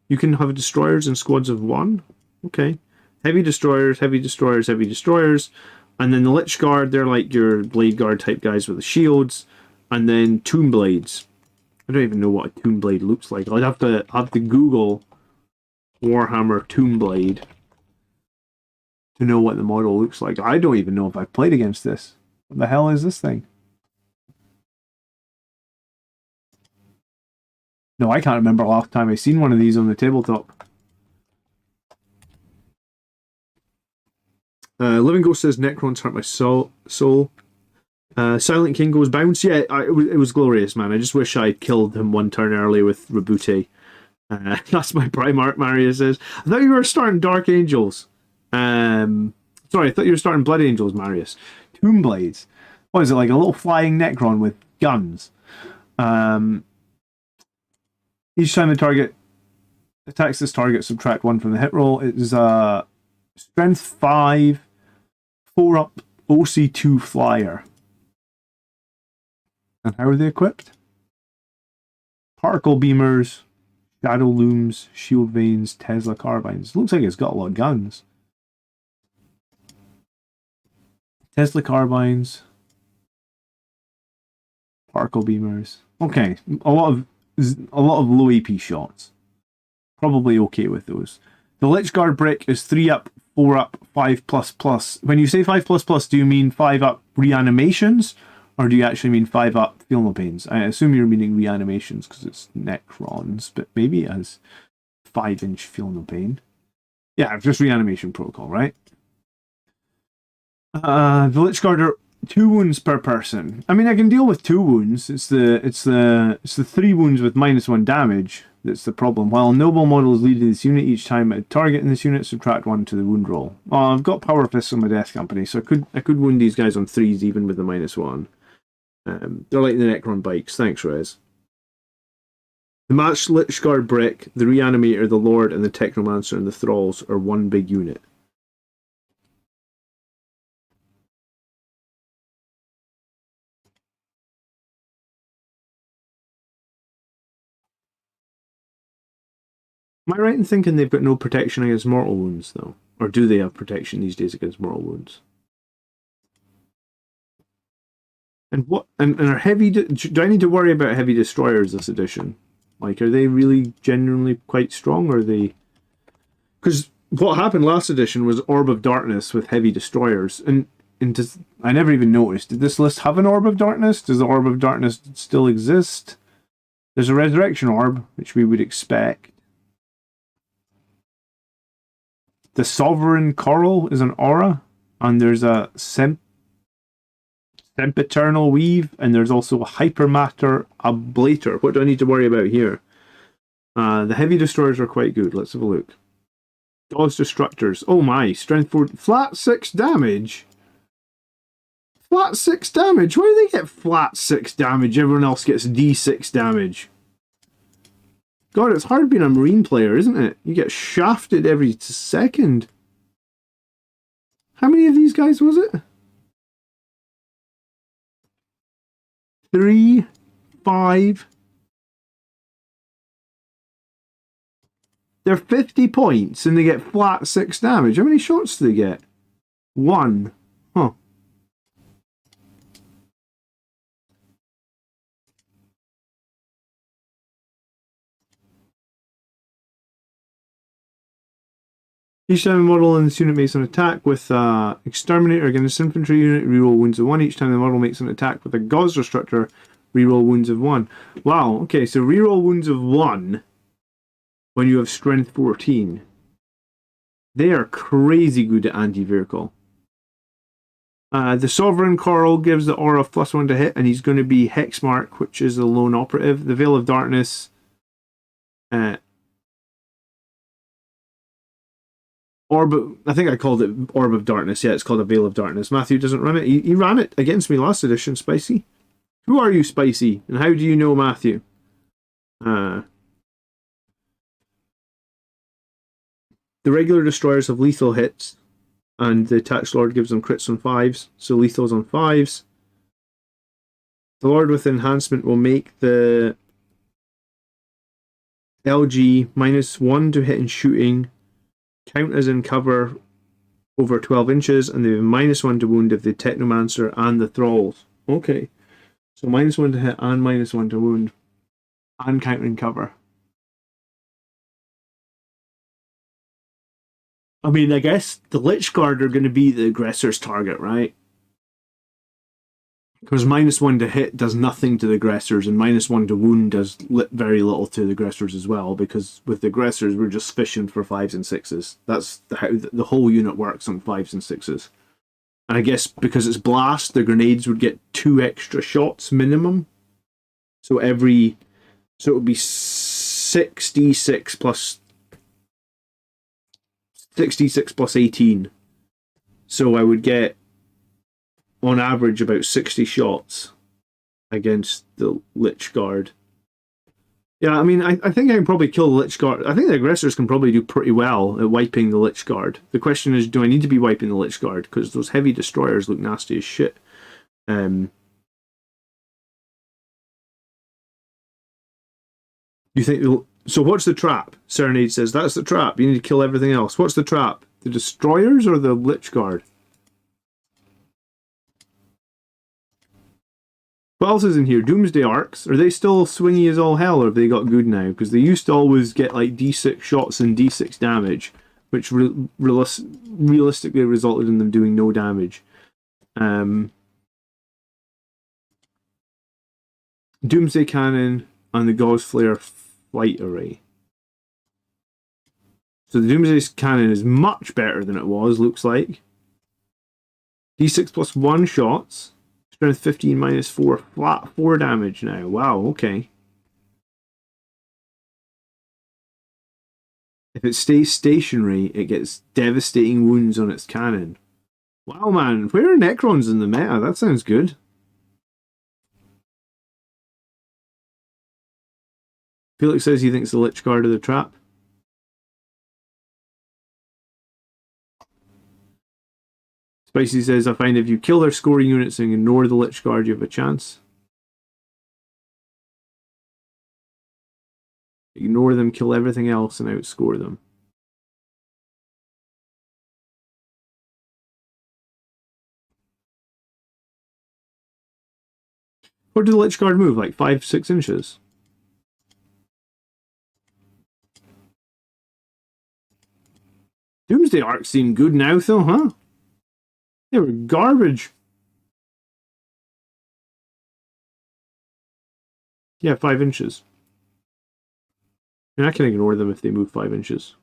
You can have destroyers in squads of 1. Okay. Heavy destroyers, heavy destroyers, heavy destroyers. And then the Lich Guard, they're like your Blade Guard type guys with the shields. And then Tomb Blades. I don't even know what a Tomb Blade looks like. I'd have to Google Warhammer Tomb Blade to know what the model looks like. I don't even know if I've played against this. What the hell is this thing? No, I can't remember last time I seen one of these on the tabletop. Living Ghost says Necrons hurt my soul. Silent King goes bounce. Yeah, it was glorious, man. I just wish I killed him one turn early with Rabute. That's my Primarch, Mario says. I thought you were starting Dark Angels. Sorry, I thought you were starting Blood Angels, Marius. Tomb Blades. What is it, like a little flying Necron with guns? Each time the target attacks this target, subtract 1 from the hit roll. It is a Strength 5, 4-up OC2 flyer. And how are they equipped? Particle beamers, shadow looms, shield veins, Tesla carbines. Looks like it's got a lot of guns. Tesla carbines, particle beamers. Okay, a lot of low AP shots. Probably okay with those. The Lich Guard brick is 3-up, 4-up, 5++. When you say 5++, do you mean 5-up reanimations? Or do you actually mean 5-up Feel No Pains? I assume you're meaning reanimations because it's Necrons, but maybe it has 5-inch Feel No Pain. Yeah, just reanimation protocol, right? The Lich Guard are 2 wounds per person. I mean, I can deal with 2 wounds. It's the 3 wounds with -1 damage that's the problem. While noble models lead this unit each time a target in this unit, subtract 1 to the wound roll. Oh, I've got Power Fists on my Death Company, so I could wound these guys on 3s even with the -1. They're like the Necron bikes. Thanks, Rez. The matched Lich Guard brick, the Reanimator, the Lord, and the Technomancer and the Thralls are one big unit. Am I right in thinking they've got no protection against mortal wounds, though? Or do they have protection these days against mortal wounds? And what? And are heavy? Do I need to worry about heavy destroyers this edition? Like, are they really genuinely quite strong? Or are they? Because what happened last edition was Orb of Darkness with heavy destroyers, and does, I never even noticed. Did this list have an Orb of Darkness? Does the Orb of Darkness still exist? There's a Resurrection Orb, which we would expect. The Sovereign Coral is an aura, and there's a Sempiternal Weave, and there's also a Hypermatter Ablator. What do I need to worry about here? The heavy destroyers are quite good. Let's have a look. Gauss Destructors. Oh my, strength 4. Flat 6 damage? Flat 6 damage? Why do they get flat 6 damage? Everyone else gets D6 damage. God, it's hard being a Marine player, isn't it? You get shafted every second. How many of these guys was it? 3, 5. They're 50 points and they get flat 6 damage. How many shots do they get? 1. Huh. Each time a model in this unit makes an attack with Exterminator against this infantry unit, reroll wounds of 1. Each time the model makes an attack with a Gauss Destructor, reroll wounds of 1. Wow, okay, so reroll wounds of 1 when you have strength 14. They are crazy good at anti-vehicle. The Sovereign Coral gives the aura +1 to hit, and he's going to be Hexmark, which is the lone operative. The Veil of Darkness. Orb, I think I called it Orb of Darkness. Yeah, it's called a Veil of Darkness. Matthew doesn't run it. He ran it against me last edition, Spicy. Who are you, Spicy? And how do you know Matthew? The regular destroyers have lethal hits, and the Attached Lord gives them crits on 5s, so lethal's on 5s. The Lord with Enhancement will make the LG -1 to hit and shooting, count as in cover over 12 inches, and they have -1 to wound if the Technomancer and the Thralls. Okay. So -1 to hit and -1 to wound, and count in cover. I mean, I guess the Lich Guard are going to be the aggressor's target, right? Because -1 to hit does nothing to the aggressors, and -1 to wound does very little to the aggressors as well, because with the aggressors, we're just fishing for 5s and 6s. That's how the whole unit works on 5s and 6s. And I guess because it's blast, the grenades would get 2 extra shots minimum. So it would be 66 plus 66 plus 18. So I would get, on average, about 60 shots against the Lich Guard. Yeah, I mean, I think I can probably kill the Lich Guard. I think the aggressors can probably do pretty well at wiping the Lich Guard. The question is, do I need to be wiping the Lich Guard? Because those heavy destroyers look nasty as shit. You think... So what's the trap? Serenade says, that's the trap. You need to kill everything else. What's the trap? The destroyers or the Lich Guard? What else is in here? Doomsday Arcs. Are they still swingy as all hell, or have they got good now? Because they used to always get like D6 shots and D6 damage, which realistically resulted in them doing no damage. Doomsday Cannon and the Gauss Flare Flight Array. So the Doomsday Cannon is much better than it was, looks like. D6 plus 1 shots. Strength 15 -4. Flat 4 damage now. Wow, okay. If it stays stationary, it gets devastating wounds on its cannon. Wow, man. Where are Necrons in the meta? That sounds good. Felix says he thinks the Lich Guard are the trap. Spicy says, I find if you kill their scoring units and ignore the Lich Guard, you have a chance. Ignore them, kill everything else, and outscore them. What did the Lich Guard move? Like 5-6 inches? Doomsday Arcs seem good now, though, huh? They were garbage. Yeah, 5 inches. And I can ignore them if they move 5 inches.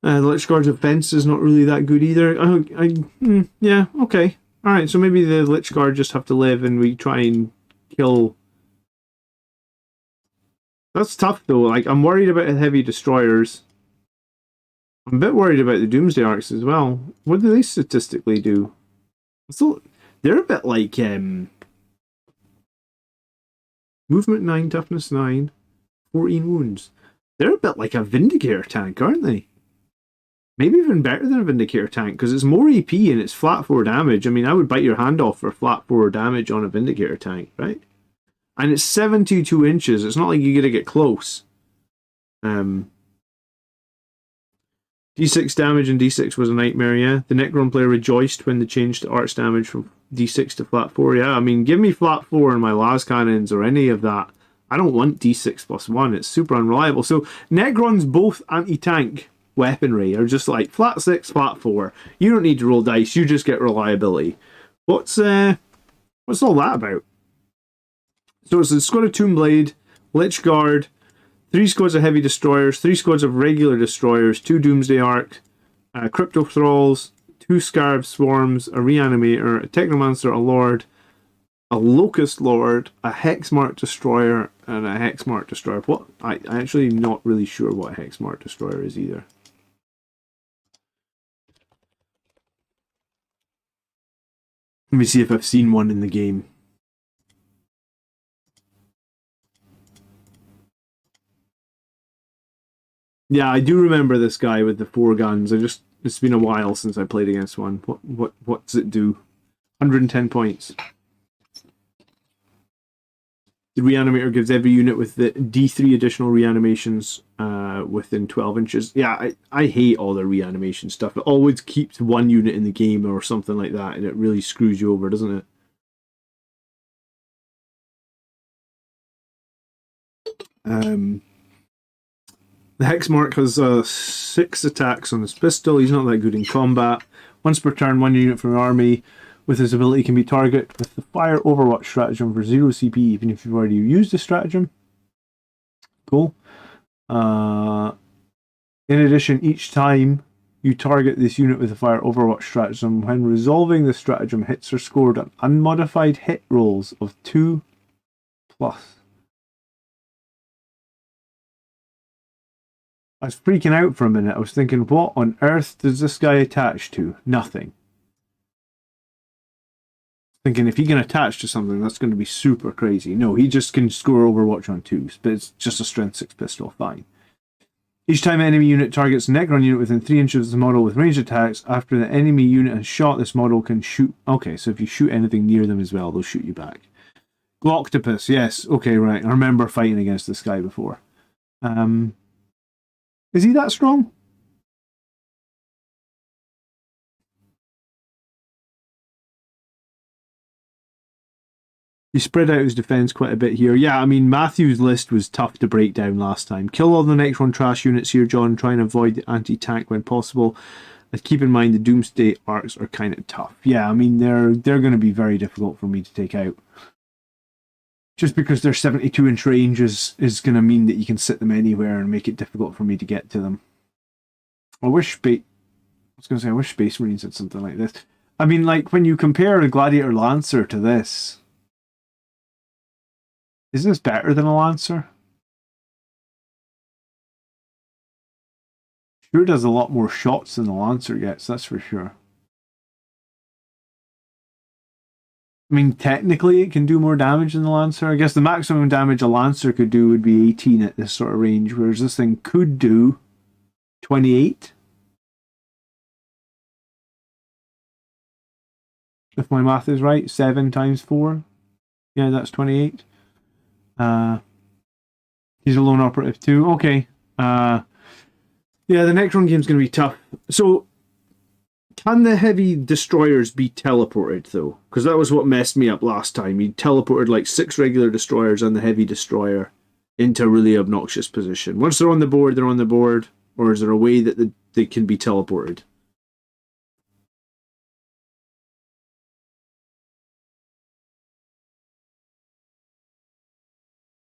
The Lich Guard's defense is not really that good either. Yeah, okay. Alright, so maybe the Lich Guard just have to live and we try and kill... That's tough though. Like, I'm worried about the heavy destroyers. I'm a bit worried about the Doomsday Arcs as well. What do they statistically do? So they're a bit like movement 9, toughness 9, 14 wounds. They're a bit like a Vindicator tank, aren't they? Maybe even better than a Vindicator tank, because it's more AP and it's flat 4 damage. I mean, I would bite your hand off for flat 4 damage on a Vindicator tank, right? And it's 72 inches. It's not like you're going to get close. D6 damage and D6 was a nightmare, yeah. The Necron player rejoiced when they changed the arts damage from D6 to flat 4, yeah. I mean, give me flat 4 in my las cannons or any of that. I don't want D6 plus 1. It's super unreliable. So Necrons, both anti-tank weaponry, are just like flat 6, flat 4. You don't need to roll dice. You just get reliability. What's all that about? So it's a squad of Tombblade, Lich Guard, 3 squads of Heavy Destroyers, 3 squads of regular Destroyers, 2 Doomsday Arc, Crypto Thralls, 2 Scarab Swarms, a Reanimator, a Technomancer, a Lord, a Locust Lord, a Hexmark Destroyer, and a Hexmark Destroyer. What? I'm actually not really sure what a Hexmark Destroyer is either. Let me see if I've seen one in the game. Yeah, I do remember this guy with the 4 guns. It's been a while since I played against one. What does it do? 110 points. The Reanimator gives every unit with the D3 additional reanimations within 12 inches. Yeah, I hate all the reanimation stuff. It always keeps one unit in the game or something like that, and it really screws you over, doesn't it? The Hexmark has 6 attacks on his pistol. He's not that good in combat. Once per turn, 1 unit from the army with his ability can be targeted with the Fire Overwatch stratagem for 0 CP, even if you've already used the stratagem. Cool. In addition, each time you target this unit with the Fire Overwatch stratagem, when resolving the stratagem, hits are scored on unmodified hit rolls of 2+. I was freaking out for a minute. I was thinking, what on earth does this guy attach to? Nothing. Thinking if he can attach to something, that's going to be super crazy. No, he just can score Overwatch on 2s, but it's just a strength 6 pistol. Fine. Each time an enemy unit targets a Necron unit within 3 inches of the model with ranged attacks, after the enemy unit has shot, this model can shoot. Okay, so if you shoot anything near them as well, they'll shoot you back. Gloctopus, yes. Okay, right. I remember fighting against this guy before. Is he that strong? He spread out his defense quite a bit here. Yeah, I mean, Matthew's list was tough to break down last time. Kill all the Necron trash units here, John. Try and avoid the anti-tank when possible. And keep in mind the Doomsday Arcs are kind of tough. Yeah, I mean, they're going to be very difficult for me to take out. Just because their 72-inch range is going to mean that you can sit them anywhere and make it difficult for me to get to them. I wish Space Marines had something like this. I mean, like, when you compare a Gladiator Lancer to this, is this better than a Lancer? Sure does a lot more shots than the Lancer gets, that's for sure. I mean, technically it can do more damage than the Lancer. I guess the maximum damage a Lancer could do would be 18 at this sort of range, whereas this thing could do 28. If my math is right, 7 times 4. Yeah, that's 28. He's a lone operative too. Okay. Yeah, the Necron game's going to be tough. So, can the heavy destroyers be teleported though? Because that was what messed me up last time. He teleported like 6 regular destroyers and the heavy destroyer into a really obnoxious position. Once they're on the board, they're on the board. Or is there a way that they can be teleported?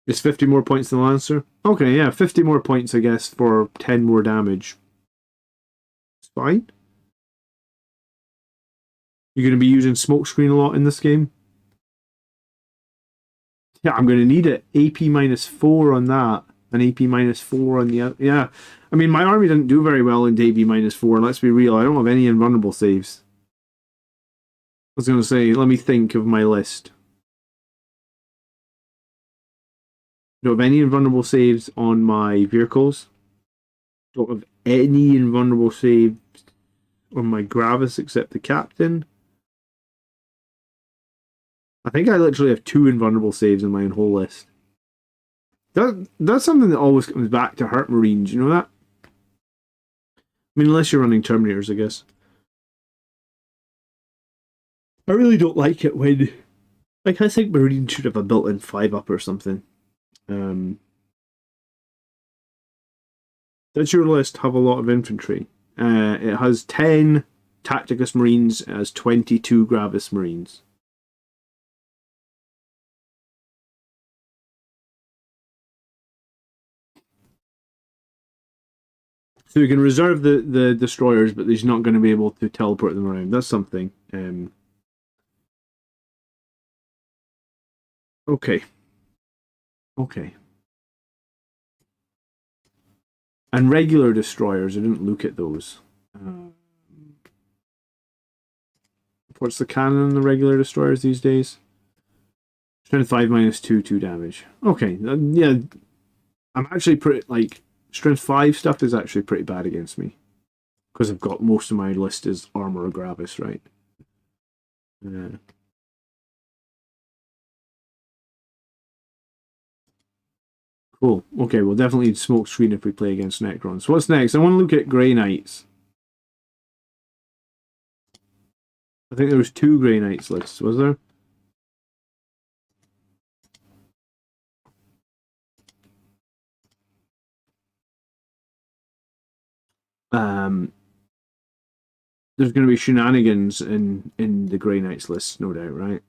It's 50 more points than the Lancer? Okay, yeah, 50 more points, I guess, for 10 more damage. Fine. You're going to be using smokescreen a lot in this game. Yeah, I'm going to need it. AP -4 on that, and AP -4 on the other. Yeah, I mean, my army didn't do very well in AP -4. Let's be real. I don't have any invulnerable saves. I was going to say, let me think of my list. Don't have any invulnerable saves on my vehicles. Don't have any invulnerable saves on my Gravis except the captain. I think I literally have 2 invulnerable saves in my whole list. That's something that always comes back to hurt Marines, you know that? I mean, unless you're running Terminators, I guess. I really don't like it when... Like, I think Marines should have a built-in 5-up or something. Does your list have a lot of infantry? It has 10 Tacticus Marines, it has 22 Gravis Marines. So you can reserve the destroyers, but he's not going to be able to teleport them around. That's something. Okay. Okay. And regular destroyers, I didn't look at those. What's the cannon on the regular destroyers these days? Strength 5 -2, 2 damage. Okay, yeah. I'm actually pretty, like, Strength 5 stuff is actually pretty bad against me. Because I've got most of my list is Armor or Gravis, right? Yeah. Cool. Okay, we'll definitely need smoke screen if we play against Necron. So what's next? I want to look at Grey Knights. I think there was 2 Grey Knights lists, was there? There's going to be shenanigans in the Grey Knights list, no doubt, right?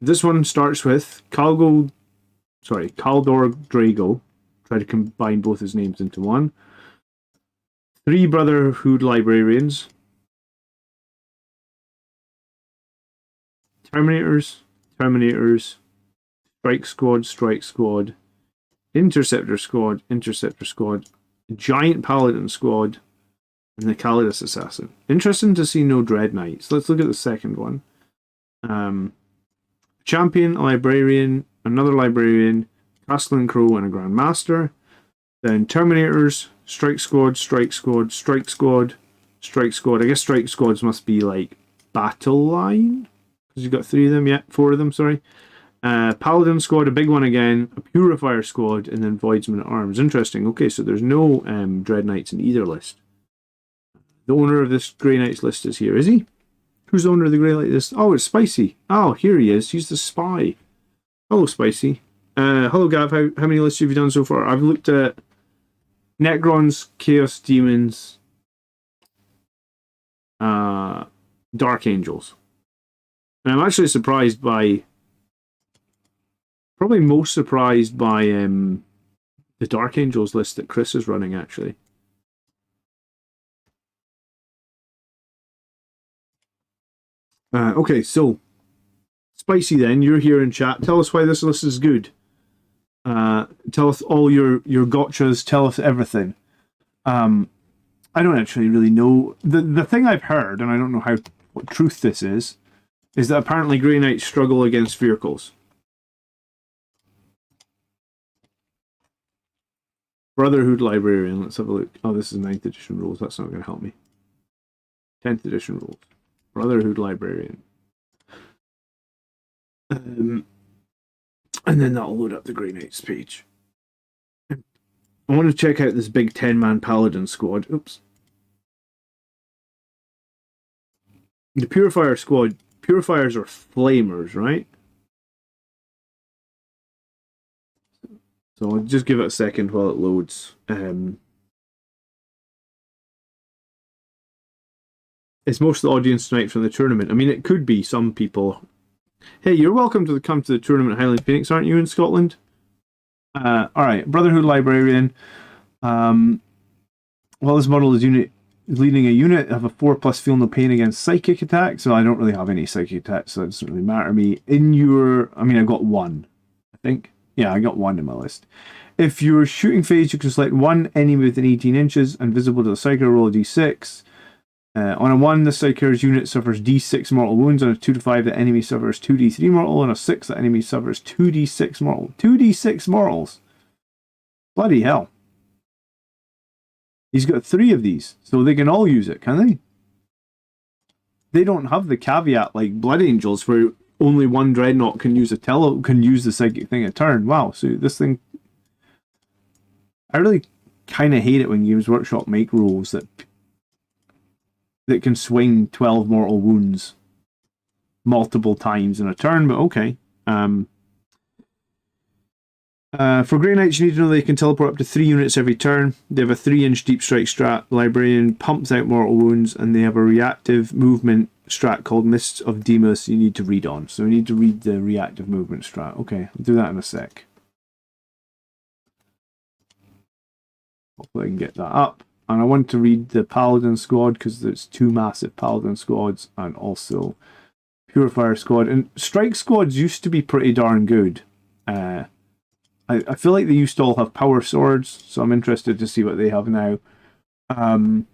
This one starts with Kaldor Drago. Try to combine both his names into one. 3 Brotherhood Librarians. Terminators, Strike Squad, Interceptor Squad, Giant Paladin Squad, and the Calidus Assassin. Interesting to see no Dread Knights. Let's look at the second one. Champion, a Librarian, another Librarian, Castellan Crow, and a Grand Master. Then Terminators, Strike Squad. I guess Strike Squads must be like Battle Line, because you've got 3 of them, yeah, 4 of them, sorry. Paladin Squad, a big one again, a Purifier Squad, and then Voidsman at Arms. Interesting. Okay, so there's no Dread Knights in either list. The owner of this Grey Knights list is here, is he? Who's the owner of the Grey Knights list? Oh, it's Spicy. Oh, here he is. He's the spy. Hello, Spicy. Hello, Gav. How many lists have you done so far? I've looked at Necrons, Chaos Daemons, Dark Angels. And I'm actually surprised by... Probably most surprised by the Dark Angels list that Chris is running, actually. Okay, so Spicy then, you're here in chat. Tell us why this list is good. Tell us all your gotchas, tell us everything. I don't actually really know. The thing I've heard, and I don't know what truth this is that apparently Grey Knights struggle against vehicles. Brotherhood Librarian, let's have a look. Oh, this is 9th edition rules, that's not going to help me. 10th edition rules. Brotherhood Librarian. And then that'll load up the Grey Knights page. I want to check out this big 10-man Paladin squad. Oops. The Purifier squad. Purifiers are flamers, right? So I'll just give it a second while it loads. Is most of the audience tonight from the tournament? I mean, it could be some people. Hey, you're welcome to come to the tournament at Highland Phoenix, aren't you, in Scotland? Alright, Brotherhood Librarian. While this model is leading a unit, have a 4+ feel no pain against psychic attacks. So I don't really have any psychic attacks, so it doesn't really matter to me. I got one, I think. Yeah, I got one in my list. If you're shooting phase, you can select one enemy within 18 inches and visible to the Psyker, roll a d6. On a 1, the Psyker's unit suffers d6 mortal wounds. On a 2 to 5, the enemy suffers 2d3 mortal. On a 6, the enemy suffers 2d6 mortal. 2d6 mortals! Bloody hell. He's got 3 of these, so they can all use it, can they? They don't have the caveat like Blood Angels, where only one Dreadnought can use the psychic thing a turn. Wow, so this thing... I really kind of hate it when Games Workshop make rules that can swing 12 mortal wounds multiple times in a turn, but okay. For Grey Knights, you need to know they can teleport up to 3 units every turn. They have a 3-inch deep strike strat. The Librarian pumps out mortal wounds, and they have a reactive movement strat called Mists of Demas you need to read on. So we need to read the reactive movement strat. Okay, I'll do that in a sec. Hopefully I can get that up. And I want to read the Paladin squad because there's 2 massive Paladin squads and also Purifier squad. And Strike squads used to be pretty darn good. I feel like they used to all have power swords, so I'm interested to see what they have now. Well,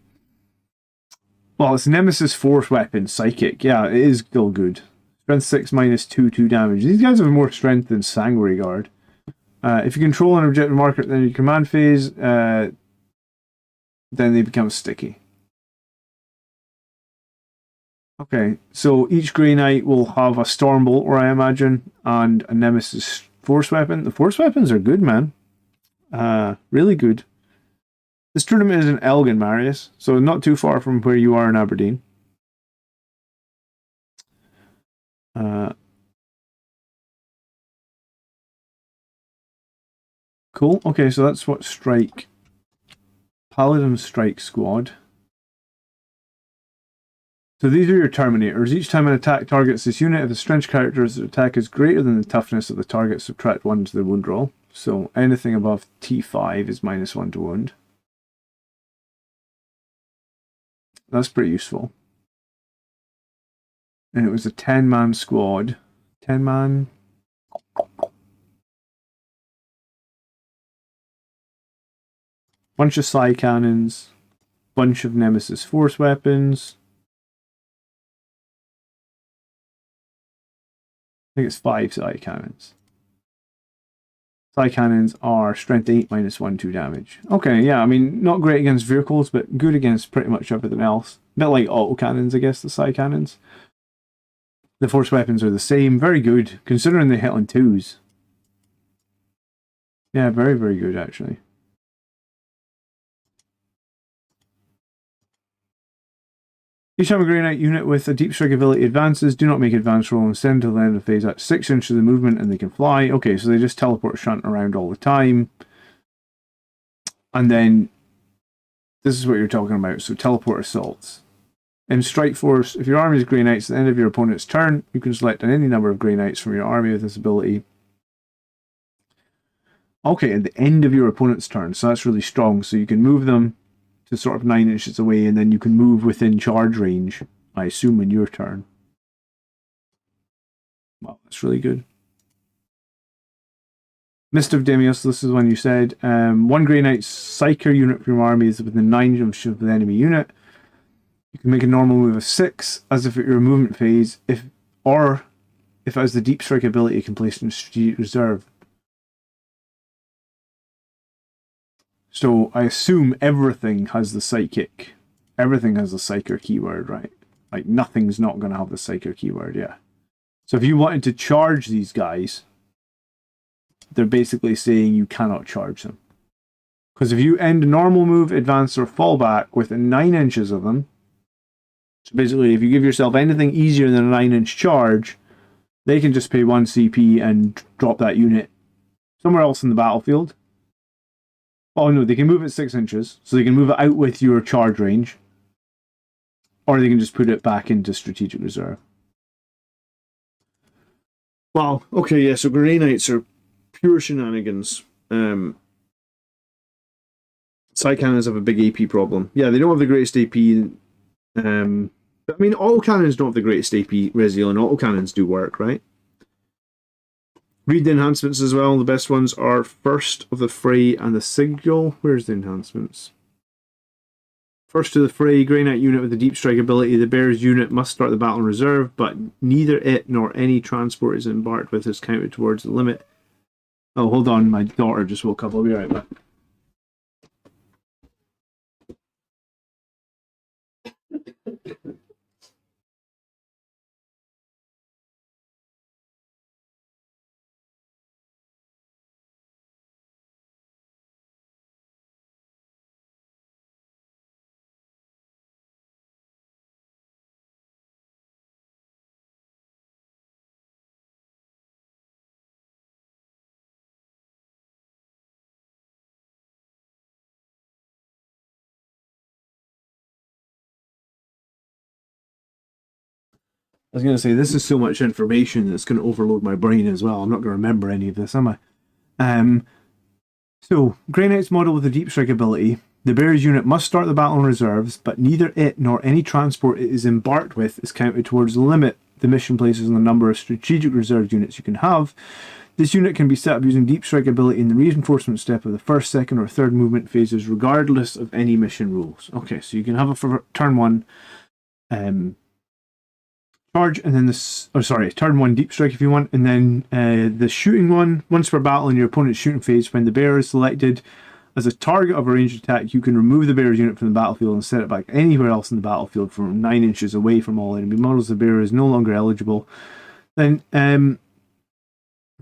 it's Nemesis Force Weapon, Psychic. Yeah, it is still good. Strength 6 minus 2 damage. These guys have more strength than Sanguinary Guard. If you control an objective marker in your command phase, then they become sticky. Okay, so each Grey Knight will have a Stormbolter, I imagine, and a Nemesis Force Weapon. The Force Weapons are good, man. Really good. This tournament is in Elgin, Marius, so not too far from where you are in Aberdeen. Cool. Okay, so that's what Strike. Paladin Strike Squad. So these are your Terminators. Each time an attack targets this unit, if the strength character's attack is greater than the toughness of the target, subtract 1 to the wound roll. So anything above T5 is -1 to wound. That's pretty useful. And it was a 10-man squad. 10-man. Bunch of Psy Cannons. Bunch of Nemesis Force Weapons. I think it's 5 Psy Cannons. Psy Cannons are strength 8 -1 2 damage. Okay, yeah, I mean, not great against vehicles, but good against pretty much everything else. A bit like auto cannons, I guess, the Psy Cannons. The Force Weapons are the same. Very good, considering they hit on 2s. Yeah, very, very good, actually. Each time a Grey Knight unit with a Deep Strike ability advances, do not make advance roll and send until the end of the phase at 6 inches of movement and they can fly. Okay, so they just teleport shunt around all the time. And then, this is what you're talking about, so teleport assaults. In Strike Force, if your army is Grey Knights at the end of your opponent's turn, you can select any number of Grey Knights from your army with this ability. Okay, at the end of your opponent's turn, so that's really strong, so you can move them to sort of 9 inches away, and then you can move within charge range, I assume, in your turn. Wow, that's really good. Mist of Demas, this is one you said. 1 Grey Knight Psyker unit from your army is within 9 inches of the enemy unit. You can make a normal move of 6 as if at your movement phase, if it has the Deep Strike ability, you can place in Strategic Reserve. So I assume everything has the Psychic. Everything has the Psyker keyword, right? Like nothing's not going to have the Psyker keyword, yeah. So if you wanted to charge these guys, they're basically saying you cannot charge them. Because if you end a normal move, advance, or fall back within 9 inches of them, so basically if you give yourself anything easier than a 9-inch charge, they can just pay 1 CP and drop that unit somewhere else in the battlefield. Oh no, they can move it 6 inches, so they can move it out with your charge range. Or they can just put it back into Strategic Reserve. Wow, okay, yeah, so Grey Knights are pure shenanigans. Side cannons have a big AP problem. Yeah, they don't have the greatest AP. But I mean, auto cannons don't have the greatest AP ratio, and auto cannons do work, right? Read the enhancements as well. The best ones are First of the Fray and the Sigil. Where's the enhancements? First to the Fray, Grey Knight unit with the deep strike ability. The Bears unit must start the battle in reserve, but neither it nor any transport is embarked with is counted towards the limit. Oh, hold on. My daughter just woke up. I'll be right back. I was going to say, this is so much information that's going to overload my brain as well. I'm not going to remember any of this, am I? So, Grey Knight's model with the deep strike ability. The Bears unit must start the battle in reserves, but neither it nor any transport it is embarked with is counted towards the limit the mission places on the number of strategic reserve units you can have. This unit can be set up using deep strike ability in the reinforcement step of the first, second, or third movement phases, regardless of any mission rules. Okay, so you can have it for turn 1 charge, and then turn 1 deep strike if you want, and then the shooting one. Once per battle in your opponent's shooting phase, when the bear is selected as a target of a ranged attack, you can remove the bear's unit from the battlefield and set it back anywhere else in the battlefield from 9 inches away from all enemy models. The bear is no longer eligible. Then the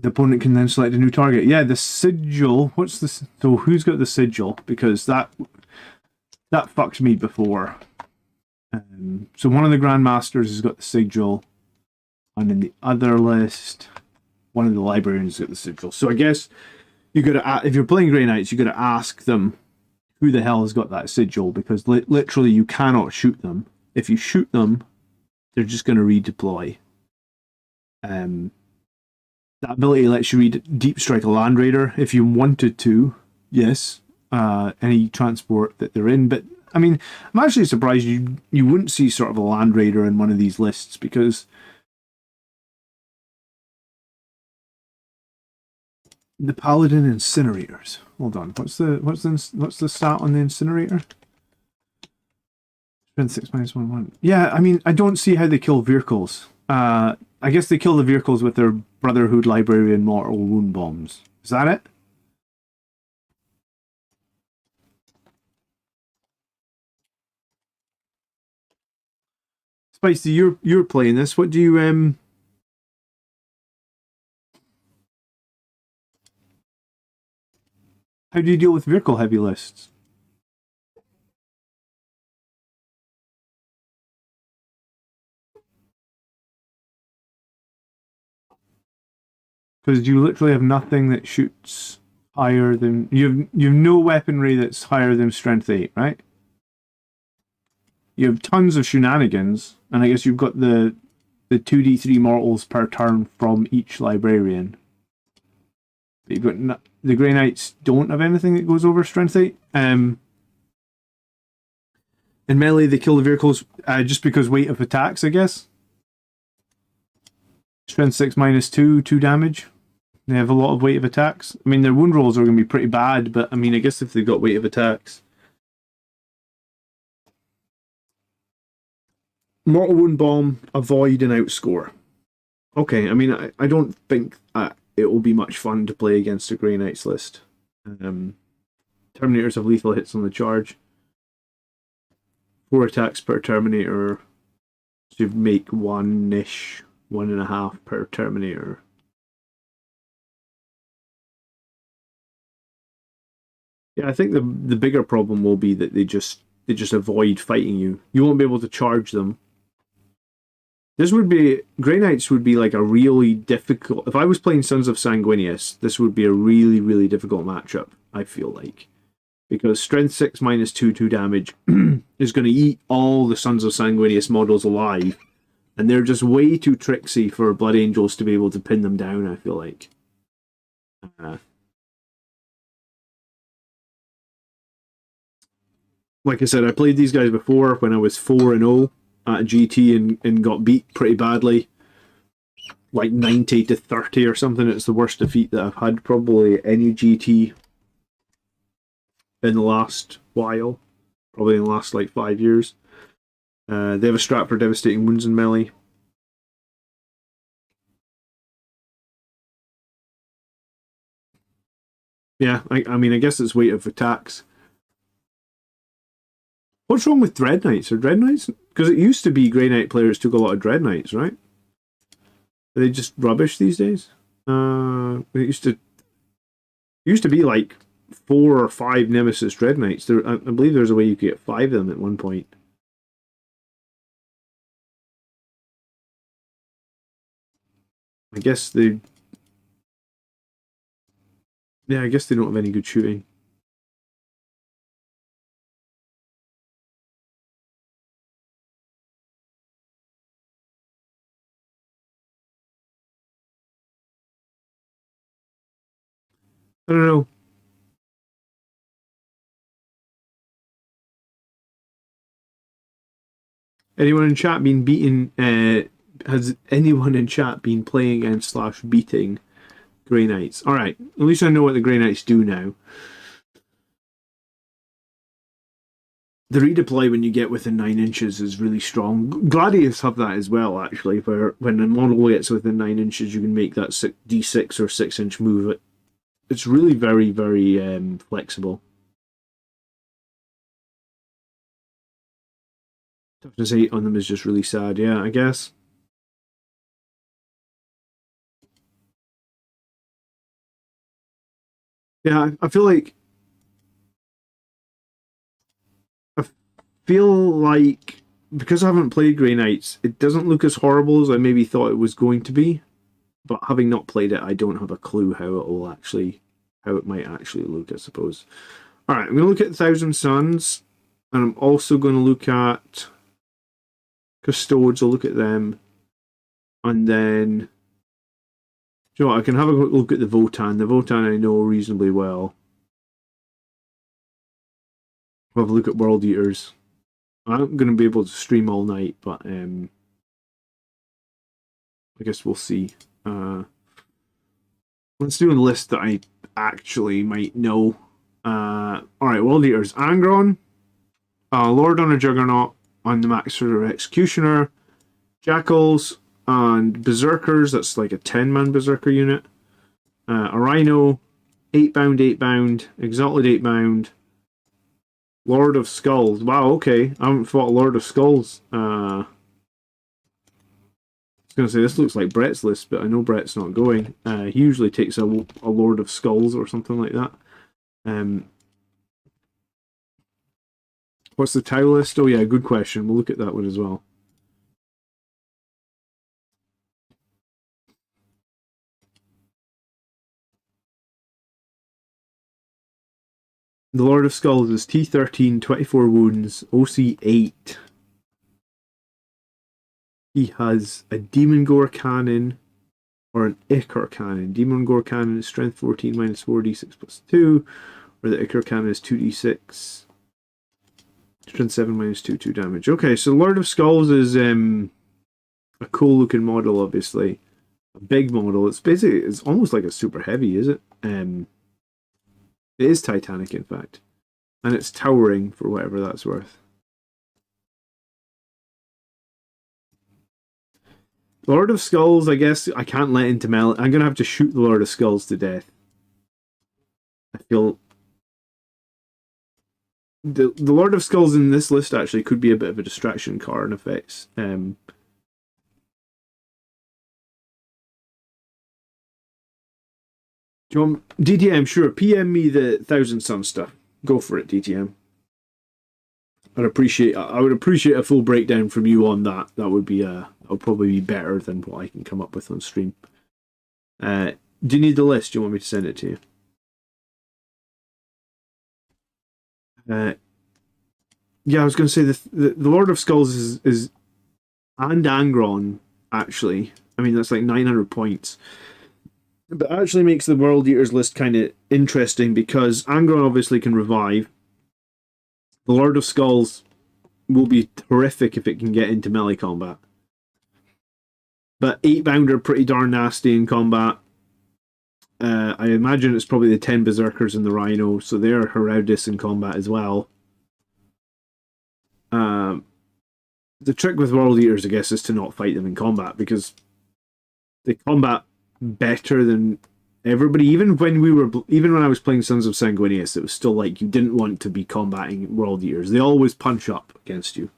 opponent can then select a new target. Yeah, the sigil. What's this? So who's got the sigil? Because that fucked me before. So one of the Grandmasters has got the sigil, and in the other list, one of the librarians has got the sigil. So I guess you got to, if you're playing Grey Knights, you got to ask them who the hell has got that sigil, because literally you cannot shoot them. If you shoot them, they're just going to redeploy. That ability lets you deep strike a Land Raider if you wanted to. Yes, any transport that they're in, but I mean, I'm actually surprised you wouldn't see sort of a Land Raider in one of these lists, because the Paladin Incinerators. Hold on, what's the stat on the Incinerator? Strength 6 minus 1/1. Yeah, I mean, I don't see how they kill vehicles. I guess they kill the vehicles with their Brotherhood Librarian Mortal Wound Bombs. Is that it? Spicy, you're playing this. What do you how do you deal with vehicle heavy lists? Because you literally have nothing that shoots higher than you've no weaponry that's higher than strength 8, right? You have tons of shenanigans, and I guess you've got the 2d3 mortals per turn from each librarian. But you've got the Grey Knights don't have anything that goes over strength 8. In melee, they kill the vehicles just because weight of attacks, I guess. Strength 6 minus 2 damage. They have a lot of weight of attacks. I mean, their wound rolls are going to be pretty bad, but I mean, I guess if they've got weight of attacks. Mortal Wound Bomb, avoid and outscore. Okay, I mean, I don't think it will be much fun to play against a Grey Knights list. Terminators have lethal hits on the charge. 4 attacks per Terminator. So you make 1-ish, 1.5 per Terminator. Yeah, I think the bigger problem will be that they just avoid fighting you. You won't be able to charge them. This would be Grey Knights would be like a really difficult. If I was playing Sons of Sanguinius, this would be a really, really difficult matchup, I feel like. Because strength 6 minus 2 damage is going to eat all the Sons of Sanguinius models alive. And they're just way too tricksy for Blood Angels to be able to pin them down, I feel like. like I said, I played these guys before when I was 4-0 at GT and got beat pretty badly. Like 90-30 or something. It's the worst defeat that I've had probably any GT in the last while. Probably in the last like 5 years. They have a strat for devastating wounds and melee. Yeah, I mean, I guess it's weight of attacks. What's wrong with Dread Knights? Are Dread Knights? Because it used to be Grey Knight players took a lot of Dread Knights, right? Are they just rubbish these days? It used to be like 4 or 5 Nemesis Dread Knights. I believe there's a way you could get 5 of them at one point. I guess they... Yeah, I guess they don't have any good shooting. I don't know. Anyone in chat been beaten? Has anyone in chat been playing against / beating Grey Knights? All right, at least I know what the Grey Knights do now. The redeploy when you get within 9 inches is really strong. Gladius have that as well, actually, where when a model gets within 9 inches, you can make that D6 or 6-inch move. It's really very, very flexible. Toughness 8 on them is just really sad, yeah, I guess. Yeah, I feel like because I haven't played Grey Knights, it doesn't look as horrible as I maybe thought it was going to be. But having not played it, I don't have a clue how it might actually look, I suppose. Alright, I'm going to look at Thousand Suns, and I'm also going to look at Custodes. I'll look at them. And then, you know what, I can have a look at the Votan. The Votan I know reasonably well. I'll have a look at World Eaters. I'm going to be able to stream all night, but I guess we'll see. Let's do a list that I actually might know. Alright, World Eaters. Angron, Lord on a Juggernaut on the Master Executioner, Jackals, and Berserkers. That's like a 10-man Berserker unit. A Rhino, 8-bound, 8-bound, Exalted 8-bound, Lord of Skulls. Wow, okay. I haven't fought a Lord of Skulls. I was going to say, this looks like Brett's list, but I know Brett's not going. He usually takes a Lord of Skulls or something like that. What's the Tau list? Oh yeah, good question. We'll look at that one as well. The Lord of Skulls is T13, 24 wounds, OC 8. He has a Demon Gore cannon or an Ichor cannon. Demon Gore cannon is strength 14 minus 4, d6 plus 2, or the Ichor cannon is 2d6. Strength 7 minus 2, 2 damage. Okay, so Lord of Skulls is a cool looking model, obviously. A big model. It's almost like a super heavy, is it? It is Titanic, in fact. And it's towering, for whatever that's worth. Lord of Skulls, I guess I can't let into melee. I'm going to have to shoot the Lord of Skulls to death. I feel... The Lord of Skulls in this list actually could be a bit of a distraction card in effects. Do you want DTM? Sure. PM me the Thousand Sun stuff. Go for it, DTM. I would appreciate a full breakdown from you on that. That would probably be better than what I can come up with on stream. Do you need the list? Do you want me to send it to you? Yeah, I was going to say the Lord of Skulls is and Angron, actually. I mean, that's like 900 points. But it actually makes the World Eaters list kind of interesting because Angron obviously can revive. The Lord of Skulls will be terrific if it can get into melee combat. But 8-bound are pretty darn nasty in combat. I imagine it's probably the 10 Berserkers and the Rhino, so they're horrendous in combat as well. The trick with World Eaters, I guess, is to not fight them in combat, because they combat better than everybody. Even when I was playing Sons of Sanguinius, it was still like you didn't want to be combating World Eaters. They always punch up against you.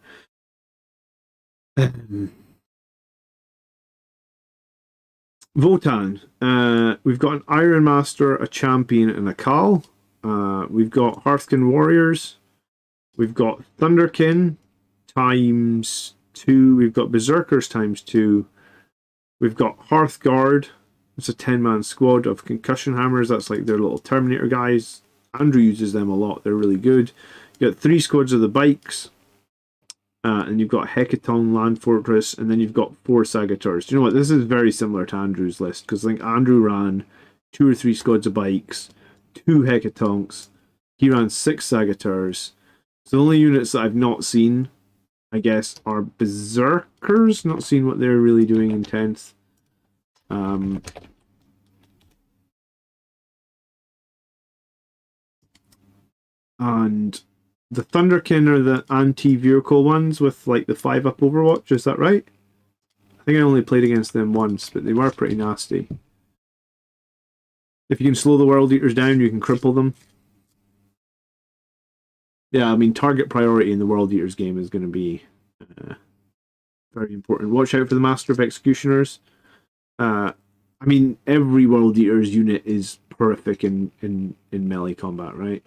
Votan. We've got an Iron Master, a Champion, and a Khal. We've got Hearthkin Warriors. We've got Thunderkin times 2. We've got Berserkers times 2. We've got Hearthguard. It's a 10-man squad of Concussion Hammers. That's like their little Terminator guys. Andrew uses them a lot. They're really good. You've got 3 squads of the Bikes. And you've got Hecaton, Land Fortress, and then you've got 4 Sagators. Do you know what? This is very similar to Andrew's list, because I think Andrew ran 2 or 3 squads of Bikes, 2 Hecatonks. He ran 6 Sagators. So the only units that I've not seen, I guess, are Berserkers. Not seen what they're really doing in 10th. And the Thunderkin are the anti-vehicle ones with like the 5-up Overwatch, is that right? I think I only played against them once, but they were pretty nasty. If you can slow the World Eaters down, you can cripple them. Yeah, I mean, target priority in the World Eaters game is going to be very important. Watch out for the Master of Executioners. I mean, every World Eaters unit is horrific in melee combat, right?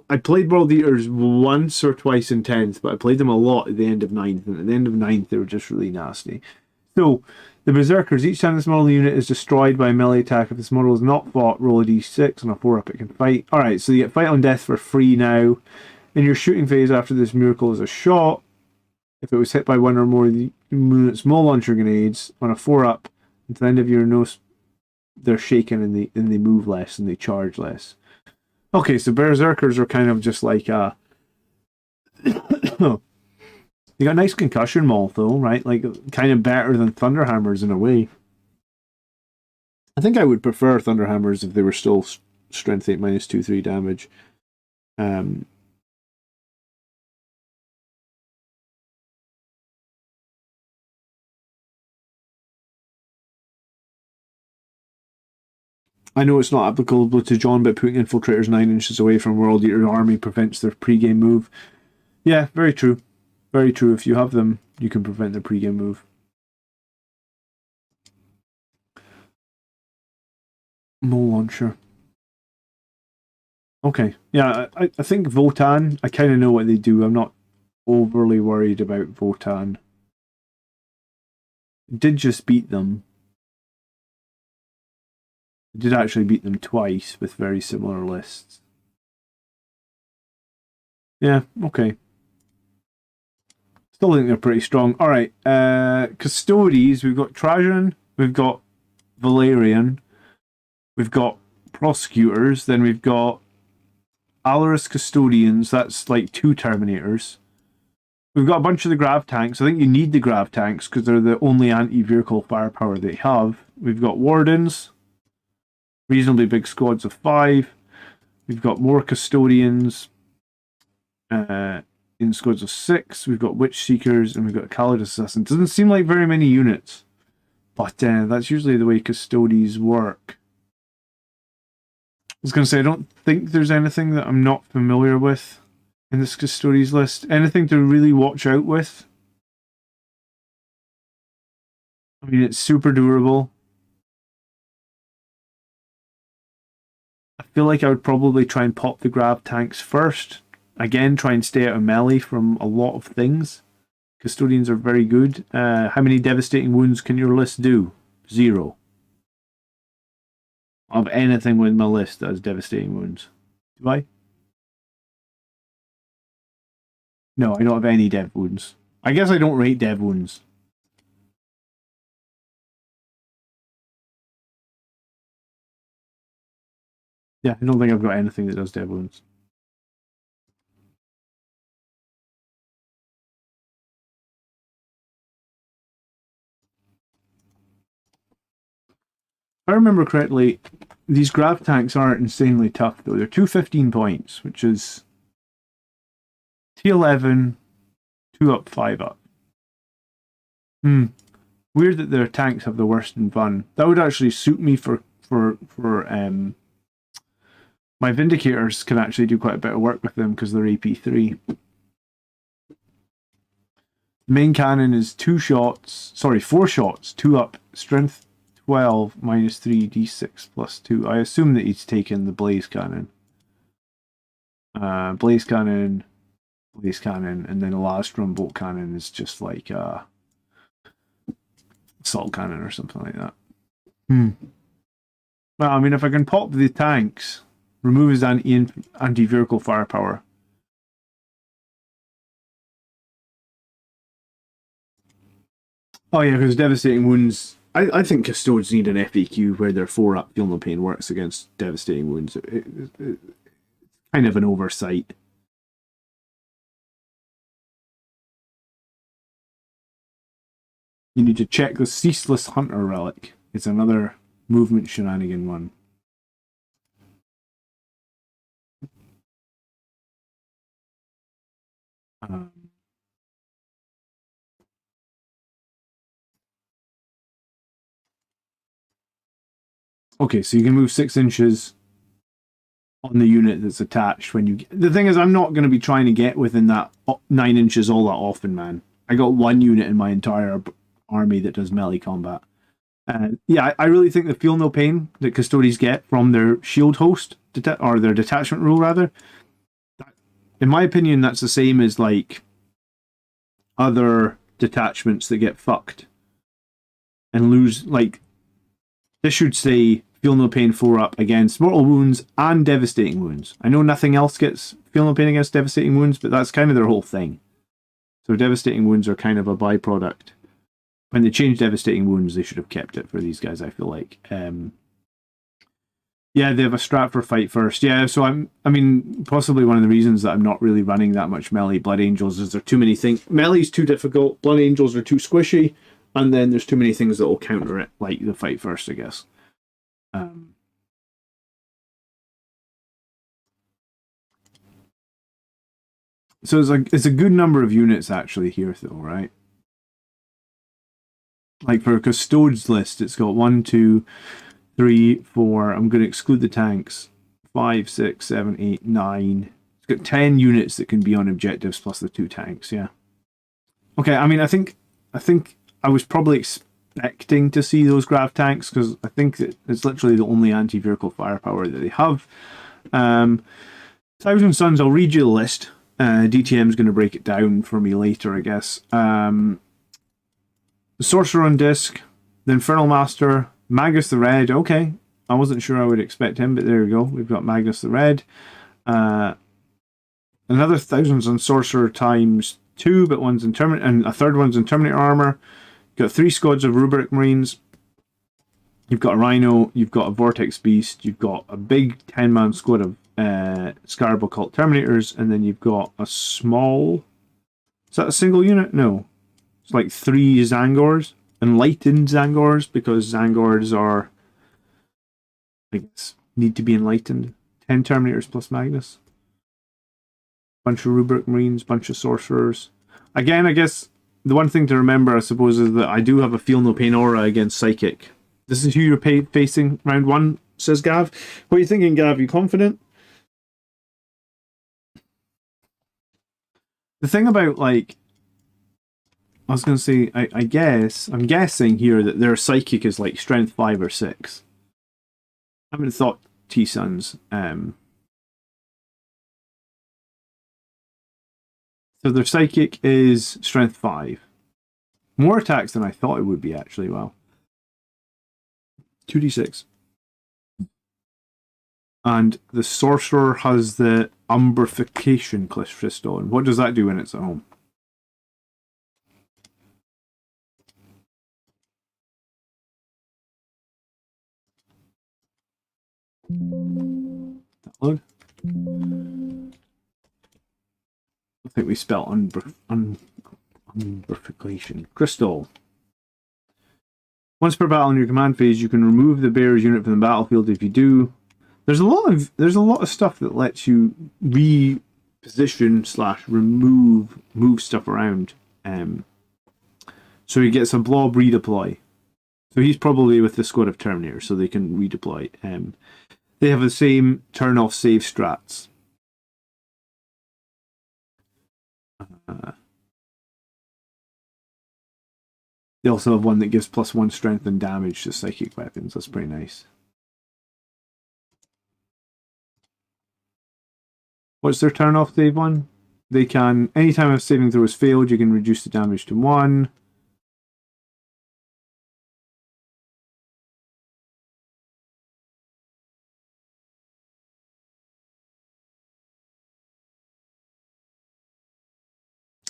I played World Eaters once or twice in 10th, but I played them a lot at the end of 9th, and at the end of 9th they were just really nasty. So, the Berserkers, each time this model unit is destroyed by a melee attack, if this model is not fought, roll a d6, and a 4-up it can fight. Alright, so you get Fight on Death for free now. In your shooting phase after this miracle is a shot, if it was hit by 1 or more units' small launcher grenades, on a 4-up, at the end of your nose, they're shaken and they move less and they charge less. Okay, so Berserkers are kind of just like they got a nice concussion maul though, right? Like kind of better than Thunderhammers in a way. I think I would prefer Thunderhammers if they were still strength 8 minus 2/3 damage. I know it's not applicable to John, but putting infiltrators 9 inches away from World Eater army prevents their pre-game move. Yeah, very true. Very true. If you have them, you can prevent their pre-game move. Mole launcher. Okay. Yeah, I think Votan, I kind of know what they do. I'm not overly worried about Votan. Did just beat them. Did actually beat them twice with very similar lists. Yeah, okay. Still think they're pretty strong. Alright, Custodes, we've got Trajan, we've got Valerian, we've got Prosecutors, then we've got Alaris Custodians, that's like 2 Terminators. We've got a bunch of the Grav Tanks. I think you need the Grav Tanks because they're the only anti-vehicle firepower they have. We've got Wardens, reasonably big squads of 5. We've got more Custodians in squads of 6. We've got Witch Seekers and we've got Khalid Assassins. Doesn't seem like very many units, but that's usually the way Custodes work. I was going to say, I don't think there's anything that I'm not familiar with in this Custodes list. Anything to really watch out with? I mean, it's super durable. I feel like I would probably try and pop the Grav Tanks first. Again, try and stay out of melee from a lot of things. Custodians are very good. How many devastating wounds can your list do? 0. Of anything with my list that has devastating wounds. Do I? No, I don't have any dev wounds. I guess I don't rate dev wounds. Yeah, I don't think I've got anything that does dead wounds. If I remember correctly, these grav tanks aren't insanely tough, though. They're 215 points, which is T11, 2 up, 5 up. Weird that their tanks have the worst in fun. That would actually suit me for my Vindicators can actually do quite a bit of work with them because they're AP3. Main cannon is 4 shots, 2 up, strength 12, minus 3, d6 plus 2. I assume that he's taken the blaze cannon. Blaze cannon, and then Elastrum bolt cannon is just like assault cannon or something like that. Well, I mean, if I can pop the tanks, remove his anti-vehicle firepower. Oh yeah, because devastating wounds. I think Custodes need an FAQ where their 4 up feel no pain works against devastating wounds. It's kind of an oversight. You need to check the Ceaseless Hunter relic. It's another movement shenanigan one. Okay, so you can move 6 inches on the unit that's attached when you... The thing is, I'm not going to be trying to get within that 9 inches all that often, man. I got 1 unit in my entire army that does melee combat. Yeah, I really think the feel no pain that Custodes get from their shield host, or their detachment rule, rather, in my opinion, that's the same as, like, other detachments that get fucked and lose, like... This should say feel no pain 4 up against mortal wounds and devastating wounds. I know nothing else gets feel no pain against devastating wounds, but that's kind of their whole thing. So devastating wounds are kind of a byproduct. When they changed devastating wounds, they should have kept it for these guys, I feel like. Yeah, they have a strat for fight first. Yeah, so I mean, possibly one of the reasons that I'm not really running that much melee Blood Angels is there too many things. Melee's too difficult, Blood Angels are too squishy, and then there's too many things that will counter it, like the fight first, I guess. So it's a good number of units actually here, though, right? Like for a Custodes list, it's got 1, 2, 3, 4. I'm going to exclude the tanks. 5, 6, 7, 8, 9. It's got 10 units that can be on objectives plus the 2 tanks. Yeah. Okay. I mean, I think I was probably expecting to see those grav tanks because I think that it's literally the only anti-vehicle firepower that they have. Thousand Suns. I'll read you the list. DTM's going to break it down for me later, I guess. The Sorcerer on disc, the Infernal Master, Magus the Red. Okay, I wasn't sure I would expect him, but there we go. We've got Magus the Red. Another 1,000 Sun Sorcerer times 2, but one's in Terminator, and a third one's in Terminator armor. You've got 3 squads of Rubric Marines. You've got a Rhino. You've got a Vortex Beast. You've got a big 10-man squad of Scarab Occult Terminators, and then you've got a small... Is that a single unit? No. It's like 3 Zangors. Enlightened Zangors, because Zangors are... I guess, need to be enlightened. 10 Terminators plus Magnus. Bunch of Rubric Marines, bunch of Sorcerers. Again, I guess the one thing to remember, I suppose, is that I do have a Feel No Pain aura against Psychic. This is who you're facing round 1, says Gav. What are you thinking, Gav? You confident? The thing about, like, I was going to say, I'm guessing here that their Psychic is like Strength 5 or 6. I haven't thought T-Suns. So their Psychic is Strength 5. More attacks than I thought it would be, actually. Wow. 2d6. And the Sorcerer has the Umbrification Crystal. And what does that do when it's at home? Load. I think we spelled unbifurcation. Crystal. Once per battle in your command phase, you can remove the bearer's unit from the battlefield. If you do, there's a lot of stuff that lets you reposition / move stuff around. So he gets a blob redeploy. So he's probably with the squad of Terminators, so they can redeploy. They have the same turn off save strats. They also have one that gives +1 strength and damage to psychic weapons. That's pretty nice. What's their turn off save one? They can, anytime a saving throw has failed, you can reduce the damage to 1.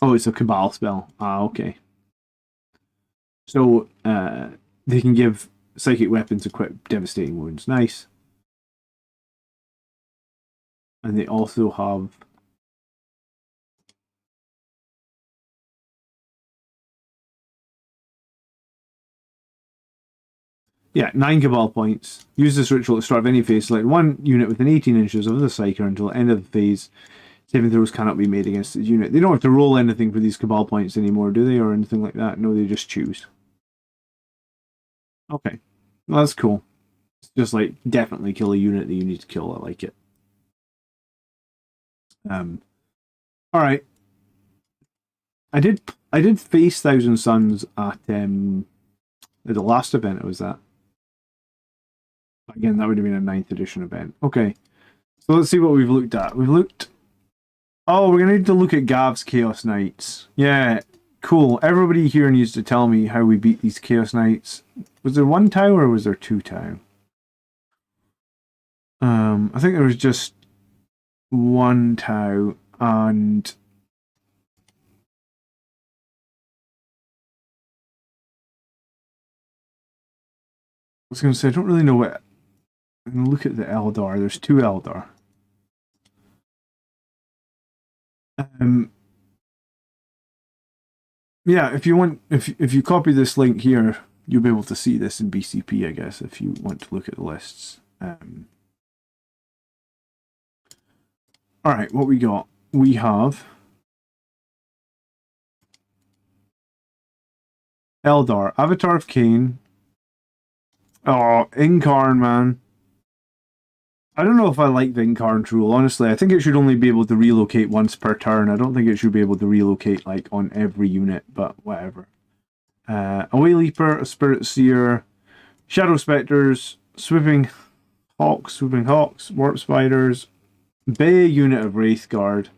Oh, it's a Cabal spell. Ah, okay. So, they can give psychic weapons equip devastating wounds. Nice. And they also have... Yeah, 9 Cabal points. Use this ritual at the start of any phase. Select one unit within 18 inches of the Psyker until the end of the phase. Saving throws cannot be made against this unit. They don't have to roll anything for these Cabal points anymore, do they? Or anything like that? No, they just choose. Okay. Well, that's cool. It's just like, definitely kill a unit that you need to kill. I like it. Alright. I did face Thousand Suns at the last event it was at. Again, that would have been a 9th edition event. Okay. So let's see what we've looked at. We've looked... Oh, we're going to need to look at Gav's Chaos Knights. Yeah, cool. Everybody here needs to tell me how we beat these Chaos Knights. Was there 1 Tau or was there 2 Tau? I think there was just 1 Tau and... I was going to say, I don't really know what... I'm going to look at the Eldar. There's 2 Eldar. Yeah, if you want, if you copy this link here, you'll be able to see this in BCP, I guess, if you want to look at the lists. Alright, what we got? We have... Eldar, Avatar of Cain. Oh, Incarn, man. I don't know if I like the Incarn rule, honestly. I think it should only be able to relocate once per turn. I don't think it should be able to relocate, like, on every unit, but whatever. Away Leaper, a Spirit Seer, Shadow Spectres, Swooping Hawks, Warp Spiders, Bay unit of Wraithguard.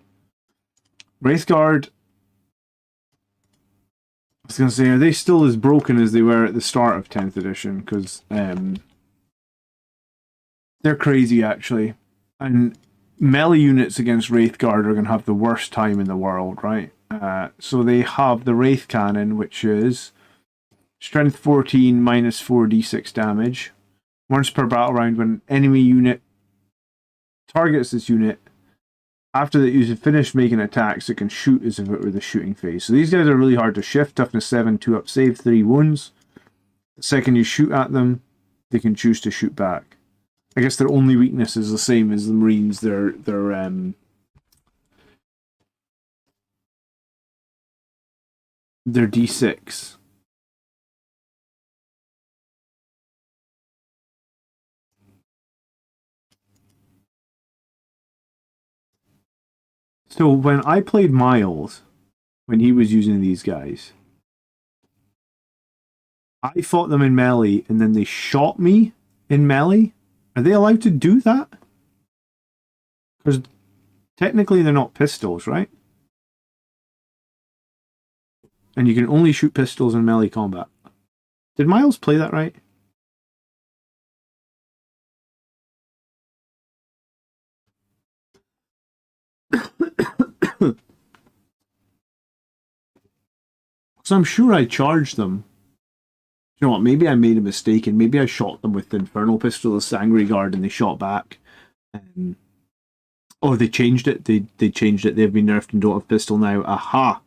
Wraithguard, I was going to say, are they still as broken as they were at the start of 10th edition? Because they're crazy, actually. And melee units against Wraithguard are going to have the worst time in the world, right? So they have the Wraith Cannon, which is Strength 14 minus 4d6 damage. Once per battle round, when an enemy unit targets this unit, after the user finished making attacks, it can shoot as if it were the shooting phase. So these guys are really hard to shift. Toughness 7, 2 up save, 3 wounds. The second you shoot at them, they can choose to shoot back. I guess their only weakness is the same as the Marines. Their D6. So when I played Miles, when he was using these guys, I fought them in melee and then they shot me in melee. Are they allowed to do that? Because technically they're not pistols, right? And you can only shoot pistols in melee combat. Did Miles play that right? So I'm sure I charged them. You know what, maybe I made a mistake and maybe I shot them with the Infernal Pistol of Sangry Guard and they shot back. Oh, they changed it. They changed it. They've been nerfed and don't have pistol now. Aha.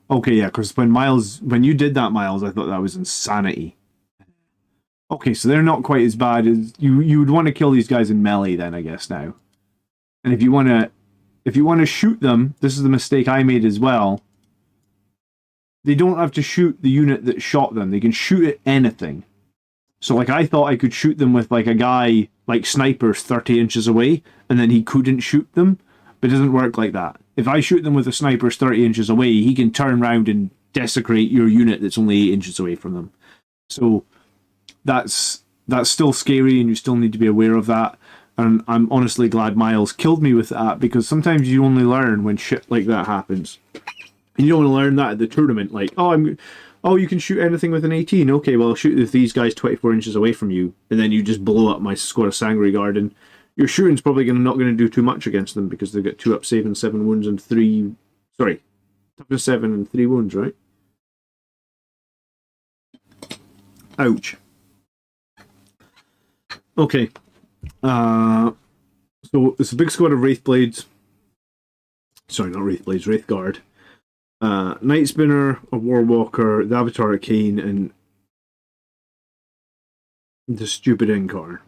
Okay, yeah, because when you did that, Miles, I thought that was insanity. Okay, so they're not quite as bad as you would want to kill these guys in melee then, I guess now. And if you want to shoot them, this is the mistake I made as well. They don't have to shoot the unit that shot them. They can shoot at anything. So like I thought I could shoot them with like a guy like snipers 30 inches away, and then he couldn't shoot them. But it doesn't work like that. If I shoot them with a snipers 30 inches away, he can turn around and desecrate your unit that's only 8 inches away from them. So that's still scary, and you still need to be aware of that. And I'm honestly glad Miles killed me with that, because sometimes you only learn when shit like that happens. And you don't want to learn that at the tournament, like, oh, you can shoot anything with an 18. Okay, well, I'll shoot with these guys 24 inches away from you, and then you just blow up my squad of Sangre Guard, and your shooting's probably not going to do too much against them, because they've got 2 up save and 7 wounds and 3... Sorry, toughness 7 and 3 wounds, right? Ouch. Okay. So it's a big squad of Wraithblades. Sorry, not Wraithblades, Wraithguard. Night Spinner, a Warwalker, the Avatar Arcane, and the stupid Incarn.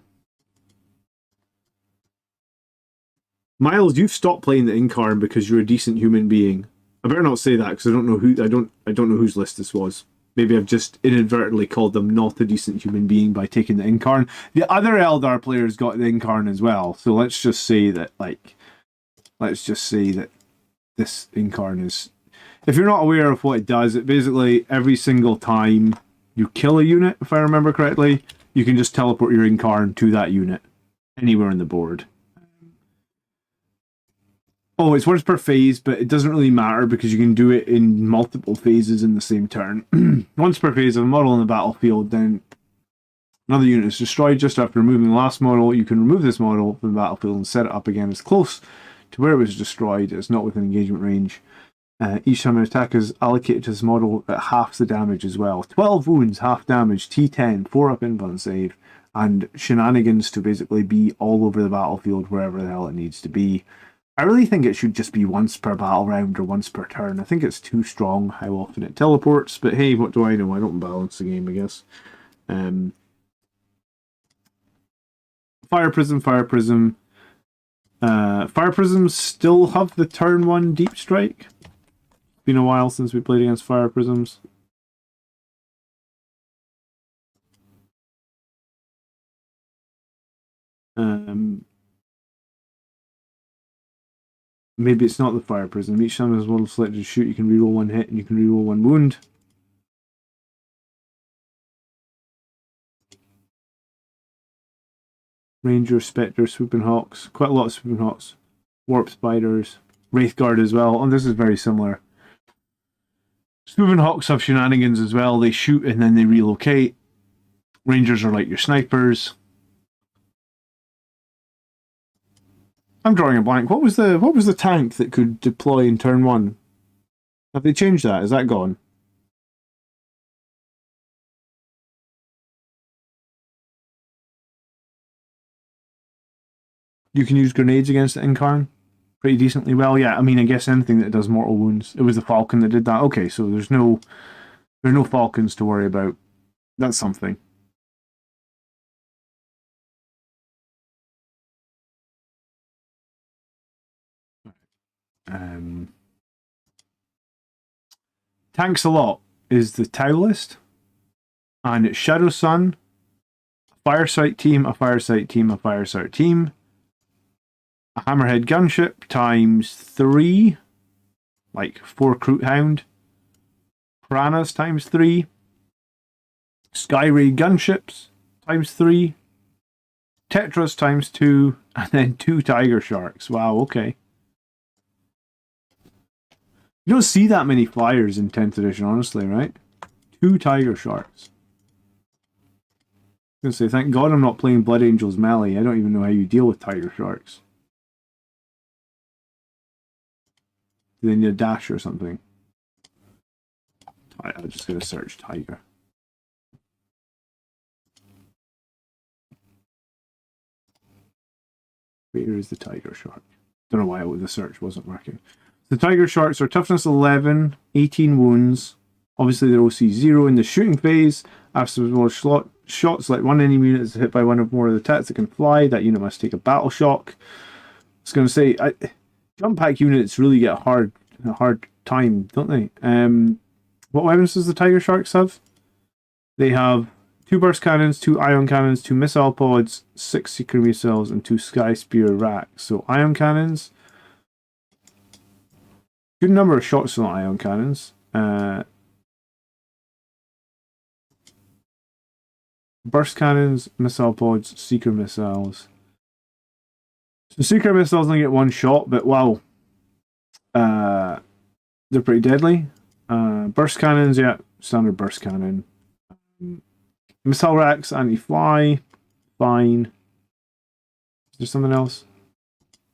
Miles, you've stopped playing the Incarn because you're a decent human being. I better not say that, because I don't know whose list this was. Maybe I've just inadvertently called them not a decent human being by taking the Incarn. The other Eldar players got the Incarn as well, so let's just say that this Incarn is... If you're not aware of what it does, it basically, every single time you kill a unit, if I remember correctly, you can just teleport your Incarn to that unit, anywhere on the board. Oh, it's once per phase, but it doesn't really matter because you can do it in multiple phases in the same turn. Once per phase of a model on the battlefield, then another unit is destroyed. Just after removing the last model, you can remove this model from the battlefield and set it up again as close to where it was destroyed. It's not within engagement range. Each time an attack is allocated to this model, it halves the damage as well. 12 wounds, half damage, T10, 4 up influence save, and shenanigans to basically be all over the battlefield wherever the hell it needs to be. I really think it should just be once per battle round or once per turn. I think it's too strong how often it teleports, but hey, what do I know? I don't balance the game, I guess. Fire Prism. Fire Prisms still have the turn 1 Deep Strike. Been a while since we played against Fire Prisms. Maybe it's not the Fire Prism. Each time there's a model selected to shoot, you can reroll 1 hit and you can reroll 1 wound. Ranger, Spectre, Swooping Hawks. Quite a lot of Swooping Hawks. Warp Spiders. Wraithguard as well. And this is very similar. Swooping Hawks have shenanigans as well. They shoot and then they relocate. Rangers are like your snipers. I'm drawing a blank. What was the tank that could deploy in turn 1? Have they changed that? Is that gone? You can use grenades against the Incarn pretty decently well. Yeah, I mean, I guess anything that does mortal wounds. It was the Falcon that did that. Okay, so there's no Falcons to worry about. That's something. Tanks a lot is the Tau list, and it's Shadow Sun, a Firesight team, a Firesight team, a Firesight team, a Hammerhead gunship times 3, like 4 Kroot Hound, Piranhas times 3, Skyray gunships times 3, Tetras times 2, and then 2 Tiger Sharks. Wow, okay. You don't see that many flyers in 10th edition, honestly, right? 2 Tiger Sharks. I was going to say, thank God I'm not playing Blood Angels melee. I don't even know how you deal with Tiger Sharks. Do they need a dash or something? I'm just going to search Tiger. Where is the Tiger Shark? Don't know why the search wasn't working. The Tiger Sharks are toughness 11, 18 wounds. Obviously, they're OC 0 in the shooting phase. After more shots, like one enemy unit is hit by one or more of the attacks that can fly, that unit must take a battle shock. I was going to say, jump pack units really get a hard time, don't they? What weapons does the Tiger Sharks have? They have 2 burst cannons, 2 ion cannons, 2 missile pods, 6 seeker missiles, and 2 sky spear racks. So ion cannons, good number of shots on ion cannons. Burst cannons, missile pods, seeker missiles. So seeker missiles only get 1 shot, but wow, they're pretty deadly. Burst cannons, yeah, standard burst cannon. Missile racks, anti-fly, fine. Is there something else?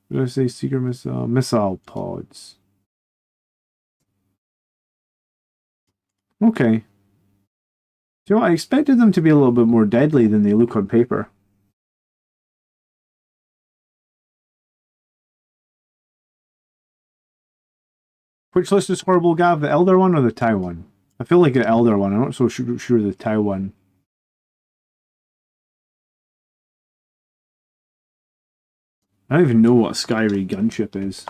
What did I say? Seeker missile, missile pods. Okay. Do you know what? I expected them to be a little bit more deadly than they look on paper. Which list is horrible, Gav? The Eldar one or the Tau one? I feel like the Eldar one. I'm not so sure the Tau one. I don't even know what a Skyray gunship is.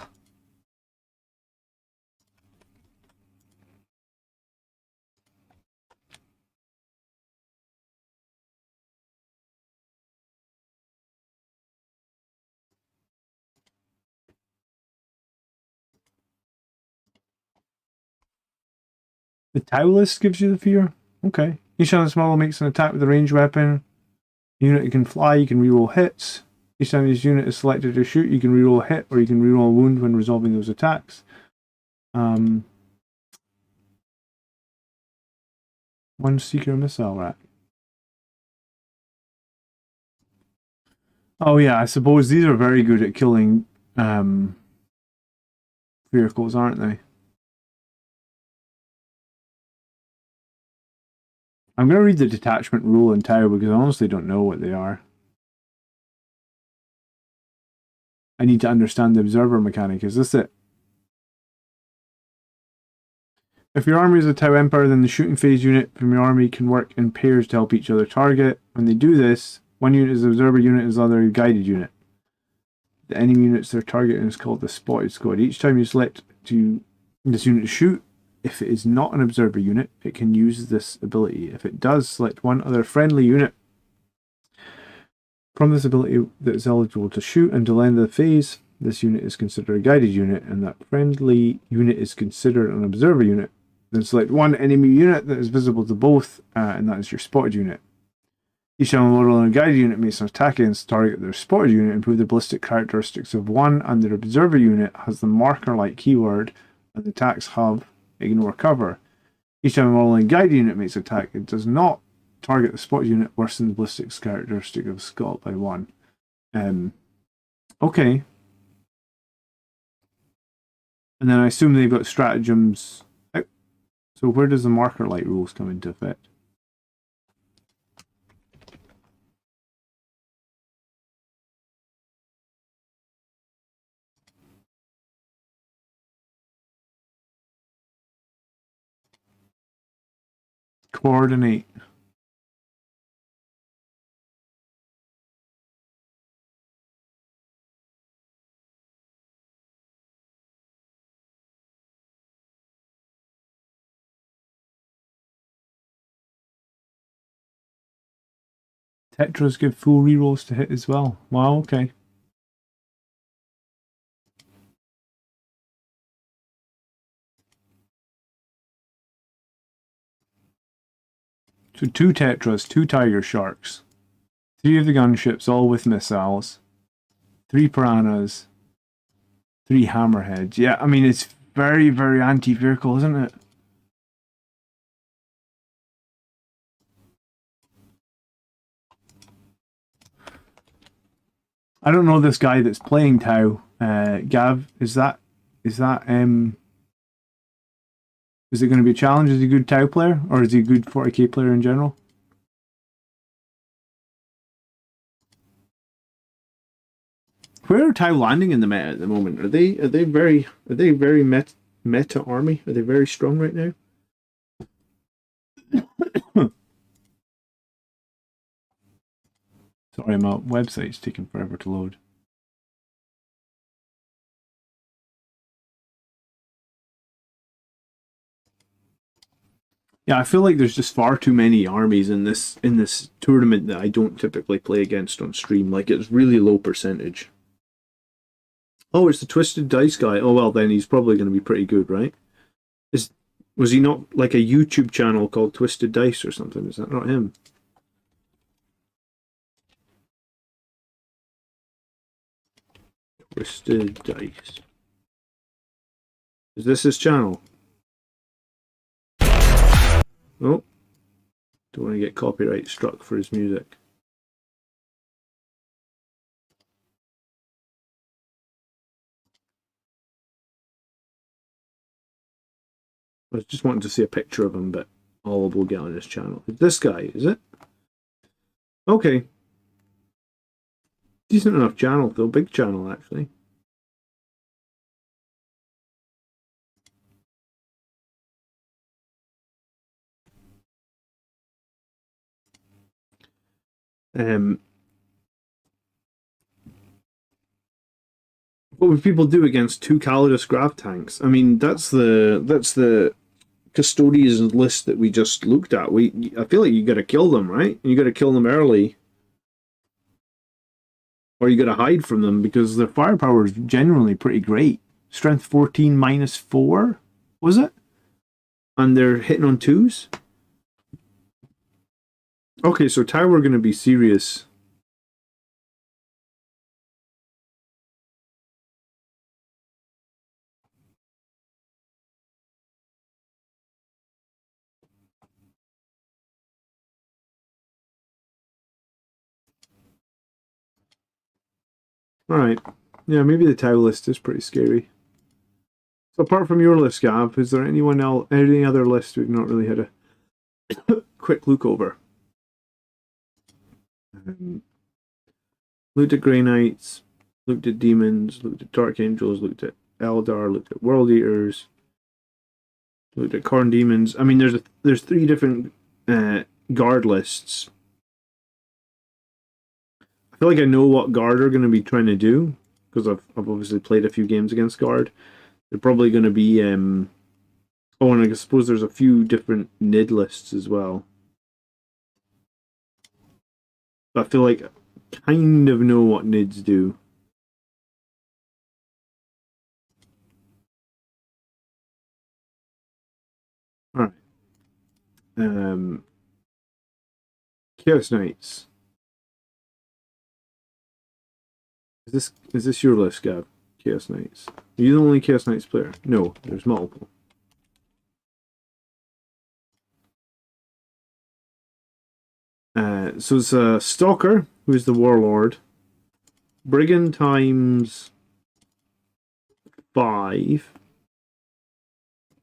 The Tau list gives you the fear? Okay. Each time this model makes an attack with a ranged weapon, unit can fly, you can reroll hits. Each time this unit is selected to shoot, you can reroll a hit or you can reroll a wound when resolving those attacks. One seeker missile rack. Oh yeah, I suppose these are very good at killing vehicles, aren't they? I'm going to read the detachment rule in Tau because I honestly don't know what they are. I need to understand the observer mechanic. Is this it? If your army is a Tau Emperor, then the shooting phase unit from your army can work in pairs to help each other target. When they do this, one unit is the observer unit, is the other a guided unit. The enemy units they're targeting is called the spotted squad. Each time you select this unit to shoot, if it is not an observer unit, it can use this ability. If it does, select one other friendly unit from this ability that is eligible to shoot until the end of the phase. This unit is considered a guided unit, and that friendly unit is considered an observer unit. Then select one enemy unit that is visible to both, and that is your spotted unit. Each time a model and a guided unit makes an attack against target their spotted unit, improve the ballistic characteristics of one, and their observer unit has the marker-like keyword, and the attacks have ignore cover. Each time a model and guided unit makes an attack, it does not target the spotted unit, worsen the ballistics characteristic of Scott by 1. Okay. And then I assume they've got stratagems. So where does the marker light rules come into effect? Coordinate. Tetras give full rerolls to hit as well. Wow, okay. So 2 Tetras, 2 Tiger Sharks, 3 of the gunships, all with missiles, 3 Piranhas, 3 Hammerheads. Yeah, I mean, it's very, very anti-vehicle, isn't it? I don't know this guy that's playing Tau. Gav, is it going to be a challenge? Is he a good Tau player, or is he a good 40k player in general? Where are Tau landing in the meta at the moment? Are they very meta army? Are they very strong right now? Sorry, my website's taking forever to load. Yeah, I feel like there's just far too many armies in this tournament that I don't typically play against on stream. Like, it's really low percentage. Oh, it's the Twisted Dice guy. Oh well, then he's probably going to be pretty good, right? Was he not like a YouTube channel called Twisted Dice or something? Is that not him? Twisted Dice. Is this his channel? Oh, don't want to get copyright struck for his music. I was just wanting to see a picture of him, but all will get on his channel. It's this guy, is it? Okay. Decent enough channel, though. Big channel, actually. What would people do against 2 Calidus Grav tanks? I mean, that's the Custodes list that we just looked at. I feel like you got to kill them, right? You got to kill them early, or you got to hide from them because their firepower is generally pretty great. Strength 14 -4, was it? And they're hitting on 2s. Okay, so Tau are going to be serious. Alright. Yeah, maybe the Tau list is pretty scary. So apart from your list, Gav, is there anyone else, any other list we've not really had a quick look over? Looked at Grey Knights, looked at Demons, looked at Dark Angels, looked at Eldar, looked at World Eaters, looked at Khorne Demons. I mean, there's 3 different guard lists. I feel like I know what guard are going to be trying to do because I've obviously played a few games against guard. They're probably going to be oh, and I suppose there's a few different NID lists as well. But I feel like I kind of know what NIDs do. Alright. Chaos Knights. Is this your list, Gab? Chaos Knights. Are you the only Chaos Knights player? No, there's multiple. So it's a Stalker, who is the Warlord. Brigand times 5.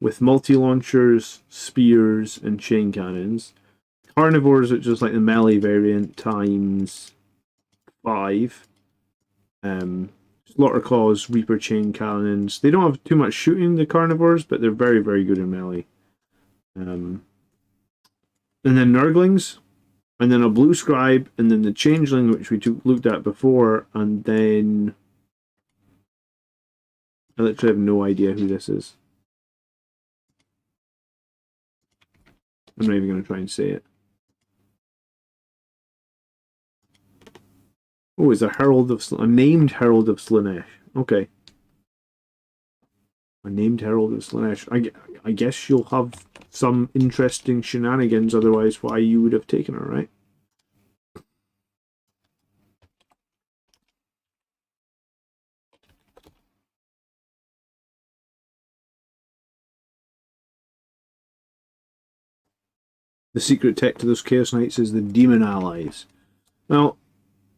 With multi-launchers, spears, and chain cannons. Carnivores, which is like the melee variant, times 5. Slaughter Claws, Reaper chain cannons. They don't have too much shooting, the Carnivores, but they're very, very good in melee. And then Nurglings, and then a Blue Scribe, and then the Changeling, which we looked at before, and then I literally have no idea who this is. I'm not even going to try and say it. Oh, it's a named Herald of Slaanesh. Okay. A named Herald of Slaanesh. I guess she'll have some interesting shenanigans, otherwise why you would have taken her, right? The secret tech to those Chaos Knights is the Demon Allies. Well,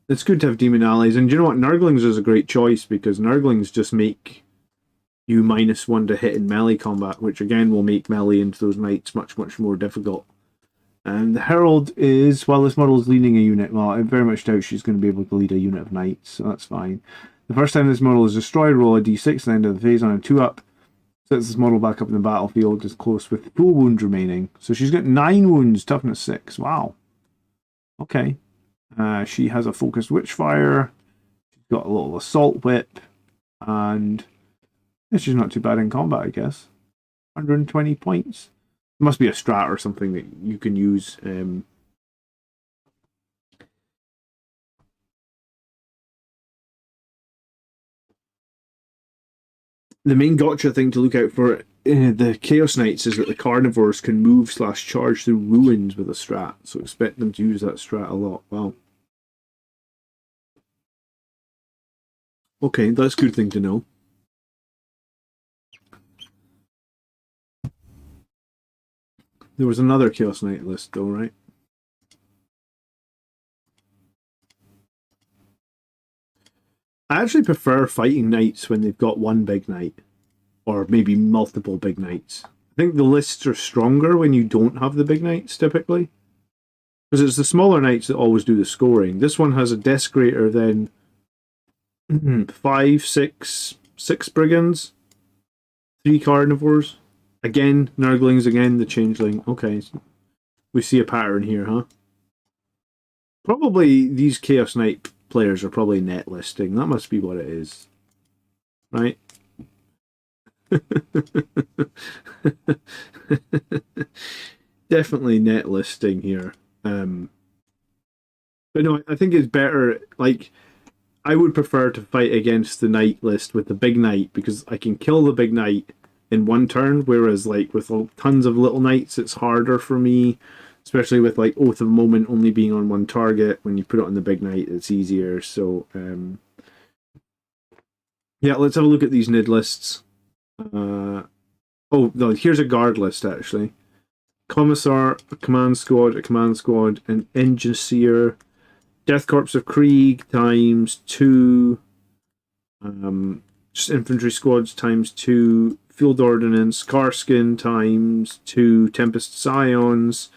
it's good to have Demon Allies, and do you know what? Nurglings is a great choice, because Nurglings just make you -1 to hit in melee combat, which again will make melee into those knights much, much more difficult. And the Herald is, while this model is leading a unit, well, I very much doubt she's going to be able to lead a unit of knights, so that's fine. The first time this model is destroyed, roll a d6 at the end of the phase on a 2-up. Sets this model back up in the battlefield, is close with full wounds remaining. So she's got 9 wounds, toughness 6. Wow. Okay. She has a focused witchfire. She's got a little assault whip. And she's not too bad in combat, I guess. 120 points. It must be a strat or something that you can use. The main gotcha thing to look out for the Chaos Knights is that the carnivores can move/charge through ruins with a strat, so expect them to use that strat a lot. Wow. Okay, that's a good thing to know. There was another Chaos Knight list though, right? I actually prefer fighting knights when they've got one big knight. Or maybe multiple big knights. I think the lists are stronger when you don't have the big knights, typically. Because it's the smaller knights that always do the scoring. This one has a desk greater than 6 brigands, 3 carnivores. Again, Nurglings, again, the changeling. Okay, so we see a pattern here, huh? Probably these Chaos Knight players are probably net listing. That must be what it is. Right? Definitely net listing here. But no, I think it's better. Like, I would prefer to fight against the knight list with the big knight because I can kill the big knight in one turn, whereas like with tons of little knights, it's harder for me, especially with like Oath of Moment only being on one target. When you put it on the big knight, it's easier. So yeah, let's have a look at these NID lists. Oh no, here's a guard list actually. Commissar, a command squad, an engineer, Death Corps of Krieg times 2, just infantry squads times 2, field ordnance, Carskin times 2, Tempest Scions,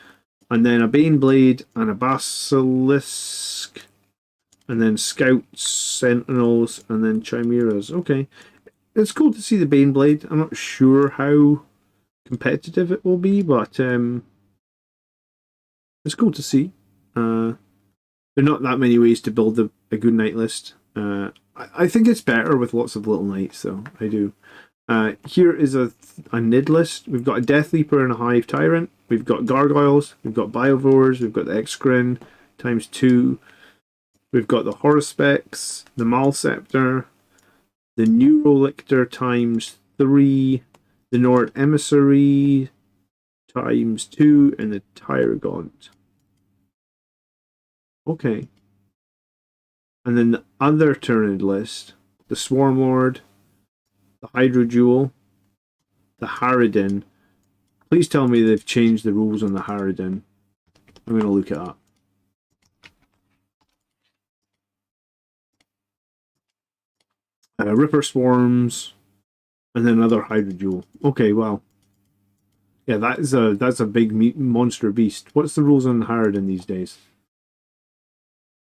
and then a Baneblade and a Basilisk, and then Scouts, Sentinels, and then Chimeras. Okay. It's cool to see the Baneblade. I'm not sure how competitive it will be, but it's cool to see. There are not that many ways to build a good knight list. I think it's better with lots of little knights, though. I do. Here is a NID list. We've got a Death Leaper and a Hive Tyrant. We've got Gargoyles. We've got Biovores. We've got the Excrin times 2. We've got the Horospex, the Malscepter, the Neurolictor times 3, the Nord Emissary times 2, and the Tyragont. Okay. And then the other Tyranid list, the Swarmlord, the Hydrodual, the Harridan. Please tell me they've changed the rules on the Harridan. I'm going to look it up. Ripper Swarms, and then another Hydrodual. Okay, well, yeah, that's a big monster beast. What's the rules on Harridan these days?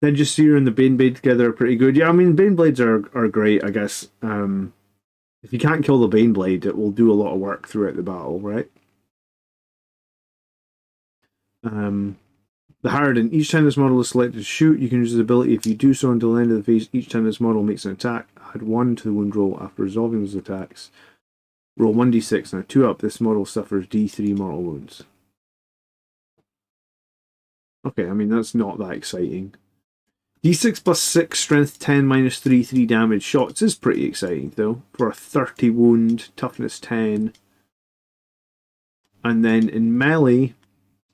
Then just Seer and the Baneblade together are pretty good. Yeah, I mean, Baneblades are great, I guess. If you can't kill the Baneblade, it will do a lot of work throughout the battle, right? The Harridan. Each time this model is selected to shoot, you can use this ability. If you do so until the end of the phase, each time this model makes an attack, add 1 to the wound roll after resolving those attacks. Roll 1d6. Now 2 up, this model suffers d3 mortal wounds. Okay, I mean, that's not that exciting. D6 plus 6, strength 10, minus 3, 3 damage shots is pretty exciting, though, for a 30 wound, toughness 10. And then in melee,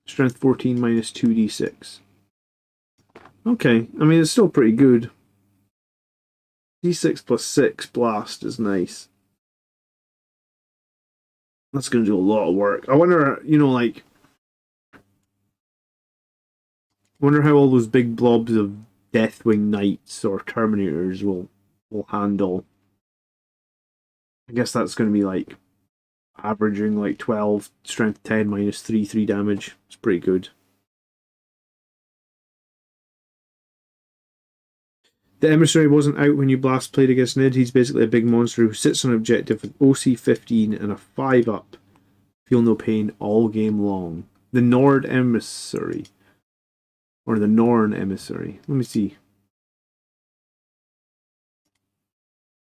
strength 14, minus 2d6. Okay, I mean, it's still pretty good. D6 plus 6 blast is nice. That's going to do a lot of work. I wonder, you know, like, wonder how all those big blobs of Deathwing Knights or Terminators will handle. I guess that's going to be like averaging like 12, strength 10, minus 3, 3 damage. It's pretty good. The emissary wasn't out when you last played against Nid. He's basically a big monster who sits on an objective with OC 15 and a 5-up. Feel no pain all game long. The Nord emissary. Or the Norn emissary. Let me see.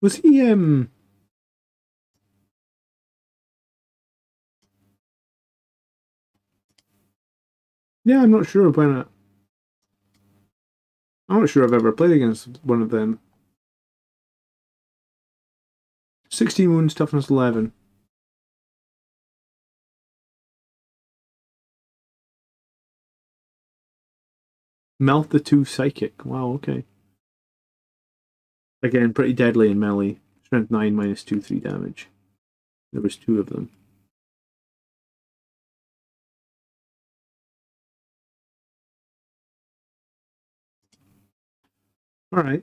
Was he Yeah, I'm not sure when I'm not sure I've ever played against one of them. 16 wounds, toughness 11. Melt the 2 psychic. Wow, okay. Again, pretty deadly in melee. Strength 9 minus 2, 3 damage. There was 2 of them. Alright.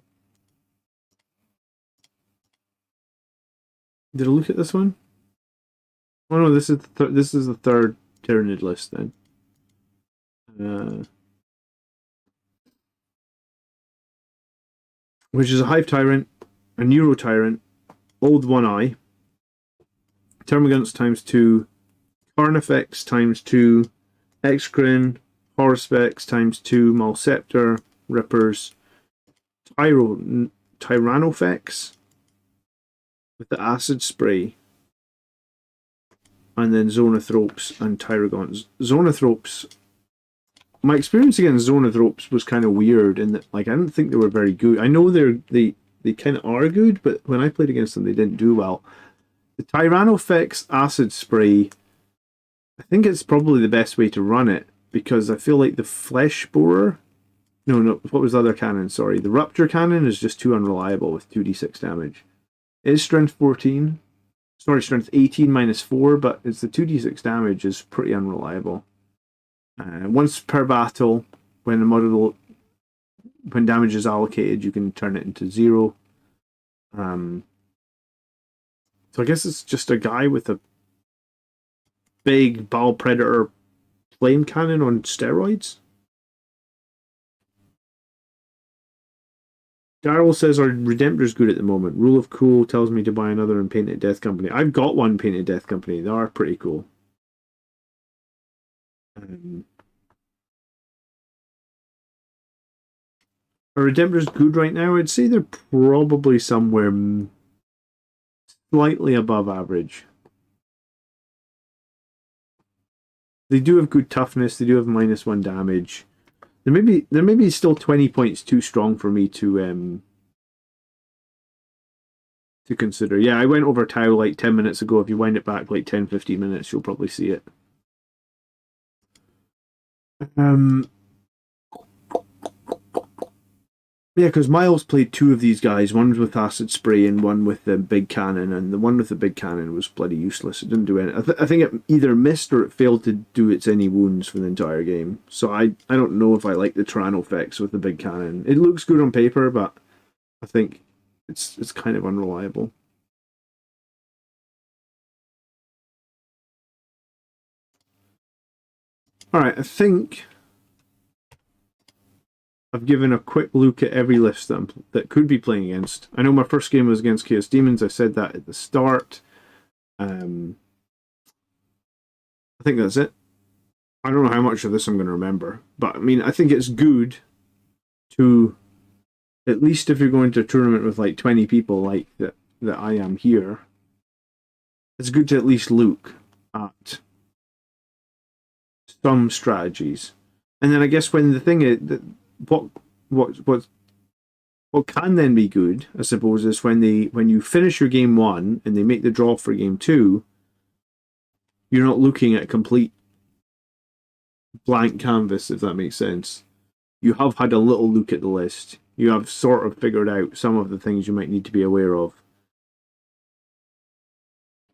Did I look at this one? Oh no, this is the third Tyranid list then. Which is a Hive Tyrant, a Neuro Tyrant, Old One Eye, Termagants times 2, Carnifex times 2, Excrin, Horspex times 2, Malceptor, Rippers, Tyrannofex with the Acid Spray, and then Zonothropes and Tyragons. Zonothropes, my experience against Zonothropes was kind of weird in that, like, I didn't think they were very good. I know they kind of are good, but when I played against them, they didn't do well. The Tyrannofex Acid Spray, I think it's probably the best way to run it, because I feel like the Flesh Borer... No, what was the other cannon? Sorry. The Rupture Cannon is just too unreliable with 2d6 damage. It is strength 14. Sorry, strength 18 minus 4, but it's the 2d6 damage is pretty unreliable. Once per battle, when damage is allocated, you can turn it into 0. So I guess it's just a guy with a big Ball Predator flame cannon on steroids. Daryl says our Redemptor's good at the moment. Rule of Cool tells me to buy another in Painted Death Company. I've got one Painted Death Company. They are pretty cool. Our Redemptor's good right now. I'd say they're probably somewhere slightly above average. They do have good toughness. They do have -1 damage. There may be still 20 points too strong for me to consider. Yeah, I went over Tau like 10 minutes ago. If you wind it back like 10-15 minutes, you'll probably see it. Yeah, because Miles played 2 of these guys. One with Acid Spray and one with the big cannon, and the one with the big cannon was bloody useless. It didn't do anything. I think it either missed or it failed to do its any wounds for the entire game. So I don't know if I like the Tyrannofex with the big cannon. It looks good on paper, but I think it's kind of unreliable. Alright, I think I've given a quick look at every list that could be playing against. I know my first game was against Chaos Daemons. I said that at the start. I think that's it. I don't know how much of this I'm going to remember, but I mean, I think it's good to, at least if you're going to a tournament with like 20 people like that I am here, it's good to at least look at some strategies. And then I guess when the thing is that what can then be good, I suppose, is when you finish your game 1 and they make the draw for game 2, you're not looking at a complete blank canvas, if that makes sense. You have had a little look at the list. You have sort of figured out some of the things you might need to be aware of.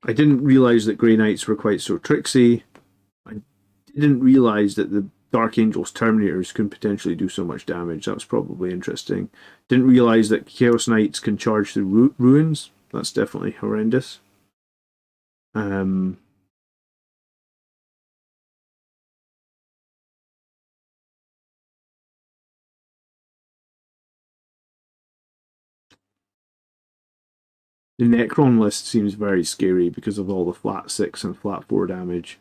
I didn't realise that Grey Knights were quite so tricksy. I didn't realise that the Dark Angels Terminators can potentially do so much damage. That was probably interesting. Didn't realise that Chaos Knights can charge through ruins. That's definitely horrendous. The Necron list seems very scary because of all the flat 6 and flat 4 damage.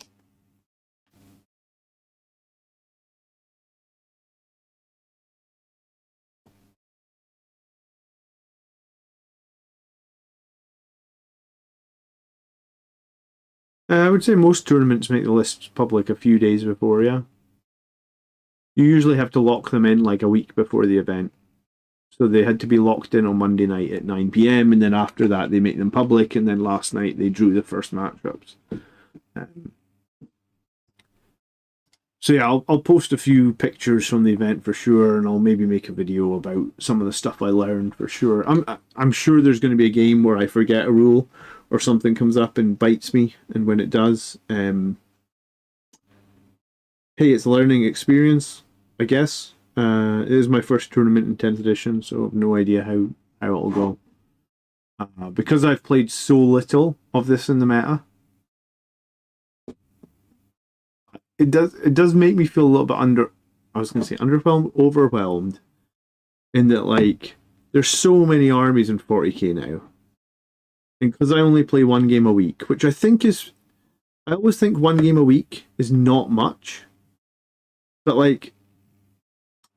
I would say most tournaments make the lists public a few days before, yeah. You usually have to lock them in like a week before the event. So they had to be locked in on Monday night at 9 p.m. and then after that they make them public, and then last night they drew the first matchups. So yeah, I'll post a few pictures from the event for sure, and I'll maybe make a video about some of the stuff I learned for sure. I'm sure there's going to be a game where I forget a rule or something comes up and bites me, and when it does, hey, it's a learning experience, I guess. It is my first tournament in 10th edition, so I have no idea how it'll go. Because I've played so little of this in the meta, it does make me feel a little bit overwhelmed, in that, like, there's so many armies in 40k now. And because I only play one game a week, which I always think one game a week is not much. But, like,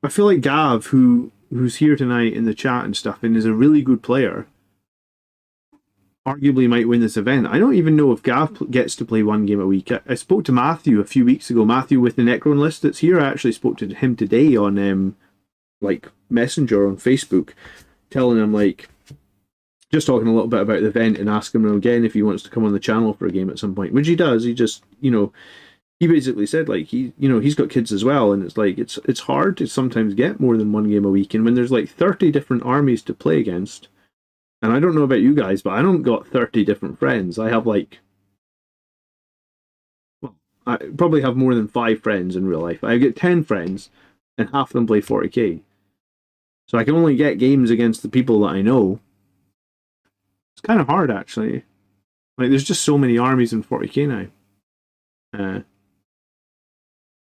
I feel like Gav, who's here tonight in the chat and stuff, and is a really good player, arguably might win this event. I don't even know if Gav gets to play one game a week. I spoke to Matthew a few weeks ago. Matthew with the Necron list that's here. I actually spoke to him today on like Messenger on Facebook, telling him, like, just talking a little bit about the event and asking him again if he wants to come on the channel for a game at some point, which he does. He just, he basically said, like, he's got kids as well, and it's like it's hard to sometimes get more than one game a week, and when there's like 30 different armies to play against, and I don't know about you guys, but I don't got 30 different friends. I have I probably have more than 5 friends in real life. I get 10 friends, and half of them play 40k, so I can only get games against the people that I know. It's kind of hard, actually. Like, there's just so many armies in 40k now.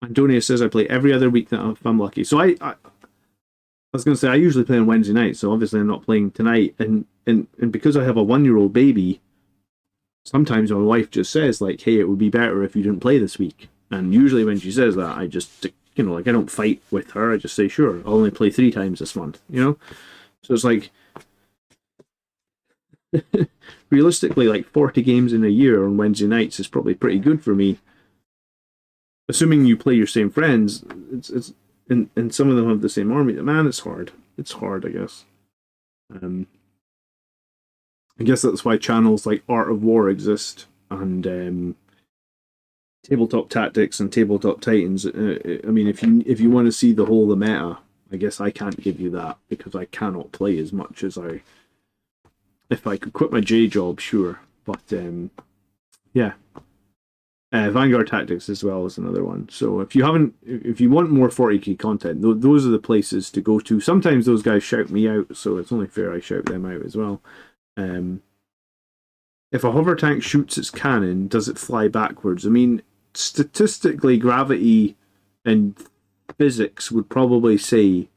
Antonia says I play every other week if I'm lucky. So I was going to say I usually play on Wednesday night, so obviously I'm not playing tonight. And because I have a 1-year-old baby, sometimes my wife just says, like, hey, it would be better if you didn't play this week. And usually when she says that, I just, like, I don't fight with her. I just say, sure, I'll only play 3 times this month, So it's like, realistically, like 40 games in a year on Wednesday nights is probably pretty good for me. Assuming you play your same friends, it's and some of them have the same army. Man, it's hard. It's hard, I guess. I guess that's why channels like Art of War exist, and Tabletop Tactics and Tabletop Titans. I mean, if you want to see the whole of the meta, I guess I can't give you that because I cannot play as much as if I could quit my J job, sure. But yeah. Vanguard Tactics as well is another one. So if you want more 40k content, those are the places to go to. Sometimes those guys shout me out, so it's only fair I shout them out as well. If a hover tank shoots its cannon, does it fly backwards? I mean, statistically, gravity and physics would probably say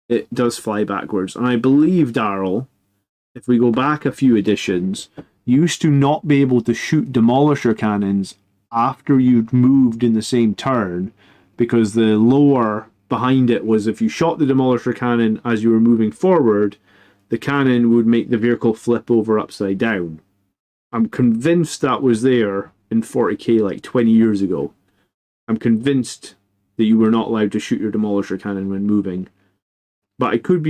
it does fly backwards. And I believe, Daryl, if we go back a few editions, used to not be able to shoot demolisher cannons after you'd moved in the same turn, because the lore behind it was if you shot the demolisher cannon as you were moving forward, the cannon would make the vehicle flip over upside down. I'm convinced that was there in 40k like 20 years ago. I'm convinced that you were not allowed to shoot your demolisher cannon when moving. But I could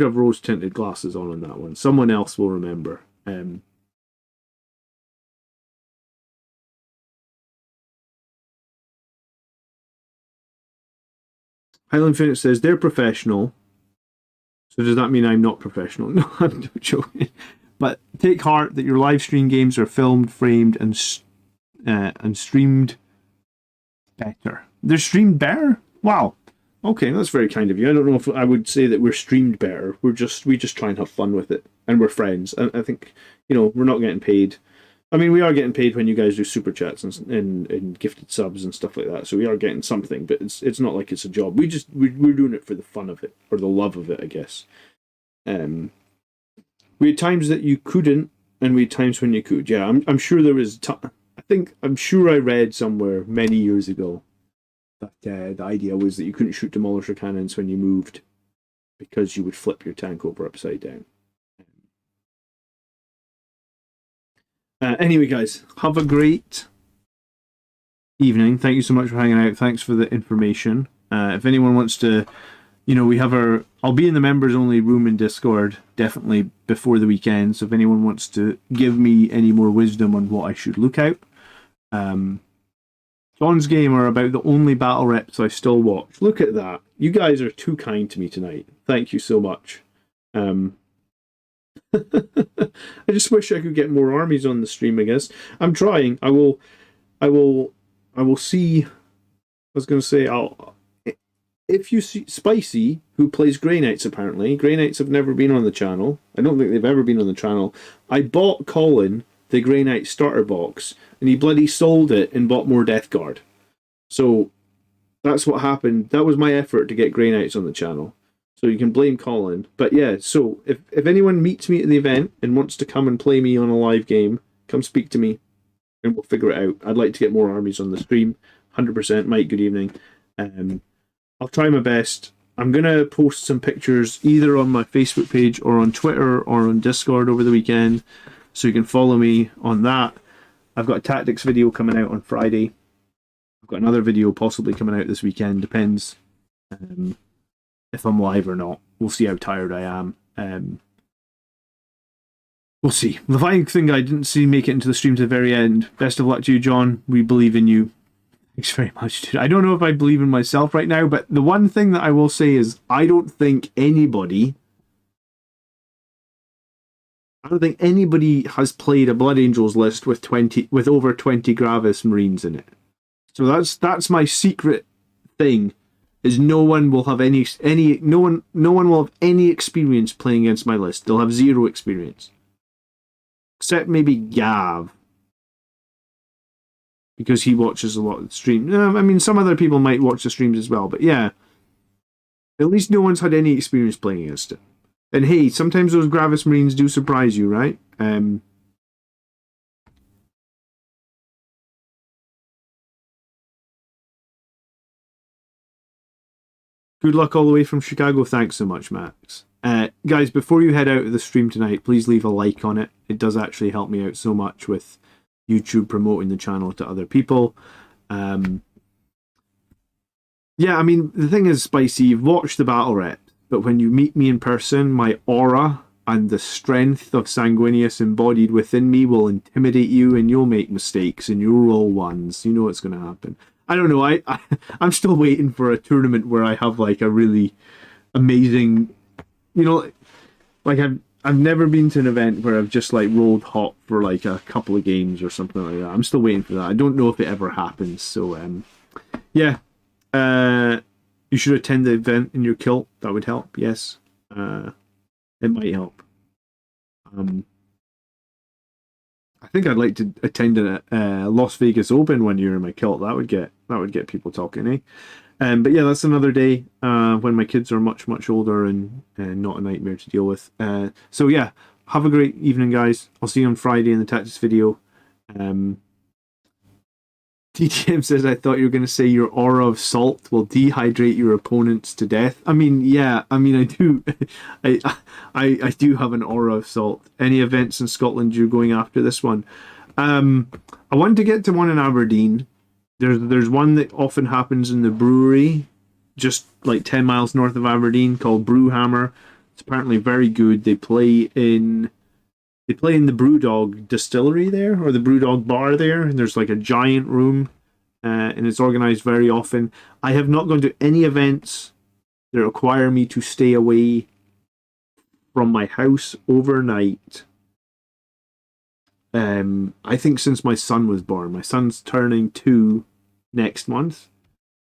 have rose tinted glasses on that one. Someone else will remember. Highland Phoenix says they're professional. So does that mean I'm not professional? No, I'm joking. But take heart that your live stream games are filmed, framed, and streamed better. They're streamed better? Wow. Okay, that's very kind of you. I don't know if I would say that we're streamed better. We just try and have fun with it, and we're friends. And I think, we're not getting paid. I mean, we are getting paid when you guys do super chats and gifted subs and stuff like that. So we are getting something, but it's not like it's a job. We're doing it for the fun of it, or the love of it, I guess. We had times that you couldn't, and we had times when you could. Yeah, I'm sure there was. I'm sure I read somewhere many years ago that the idea was that you couldn't shoot demolisher cannons when you moved because you would flip your tank over upside down. Anyway, guys, have a great evening. Thank you so much for hanging out. Thanks for the information. If anyone wants to, we have I'll be in the members only room in Discord definitely before the weekend. So if anyone wants to give me any more wisdom on what I should look out, John's game are about the only battle reps I still watch. Look at that. You guys are too kind to me tonight. Thank you so much. I just wish I could get more armies on the stream, I guess. I'm trying. I will see. I was going to say, if you see Spicy, who plays Grey Knights apparently. Grey Knights have never been on the channel. I don't think they've ever been on the channel. I bought Colin the Grey Knight starter box, and he bloody sold it and bought more Death Guard. So that's what happened. That was my effort to get Grey Knights on the channel. So you can blame Colin. But yeah, so if anyone meets me at the event and wants to come and play me on a live game, come speak to me and we'll figure it out. I'd like to get more armies on the stream. 100%. Mike, good evening. I'll try my best. I'm going to post some pictures either on my Facebook page or on Twitter or on Discord over the weekend, so you can follow me on that. I've got a tactics video coming out on Friday. I've got another video possibly coming out this weekend. Depends if I'm live or not. We'll see how tired I am. We'll see. The fine thing I didn't see make it into the stream to the very end. Best of luck to you, John. We believe in you. Thanks very much, dude. I don't know if I believe in myself right now, but the one thing that I will say is I don't think anybody has played a Blood Angels list with over 20 Gravis Marines in it. So that's my secret thing, is no one will have any experience playing against my list. They'll have zero experience. Except maybe Gav, because he watches a lot of the streams. I mean, some other people might watch the streams as well, but yeah, at least no one's had any experience playing against it. And hey, sometimes those Gravis Marines do surprise you, right? Good luck all the way from Chicago. Thanks so much, Max. Guys, before you head out of the stream tonight, please leave a like on it. It does actually help me out so much with YouTube promoting the channel to other people. Yeah, I mean, the thing is, Spicy, you've watched the battle rep, but when you meet me in person, my aura and the strength of Sanguinius embodied within me will intimidate you, and you'll make mistakes, and you'll roll ones. You know what's going to happen. I don't know. I'm still waiting for a tournament where I have like a really amazing, like I've never been to an event where I've just like rolled hot for like a couple of games or something like that. I'm still waiting for that. I don't know if it ever happens. So yeah, you should attend the event in your kilt. That would help. Yes, it might help. I think I'd like to attend a Las Vegas Open one year in my kilt. That would get people talking, eh? But yeah, that's another day when my kids are much older and not a nightmare to deal with. So yeah, have a great evening, guys. I'll see you on Friday in the tactics video. TTM says, I thought you were going to say your aura of salt will dehydrate your opponents to death. I mean, yeah, I do. I do have an aura of salt. Any events in Scotland you're going after this one? I want to get to one in Aberdeen. There's one that often happens in the brewery, just like 10 miles north of Aberdeen, called Brewhammer. It's apparently very good. They play in the Brewdog distillery there, or the Brewdog bar there, and there's like a giant room, and it's organized very often. I have not gone to any events that require me to stay away from my house overnight. I think since my son was born. My son's turning 2 next month.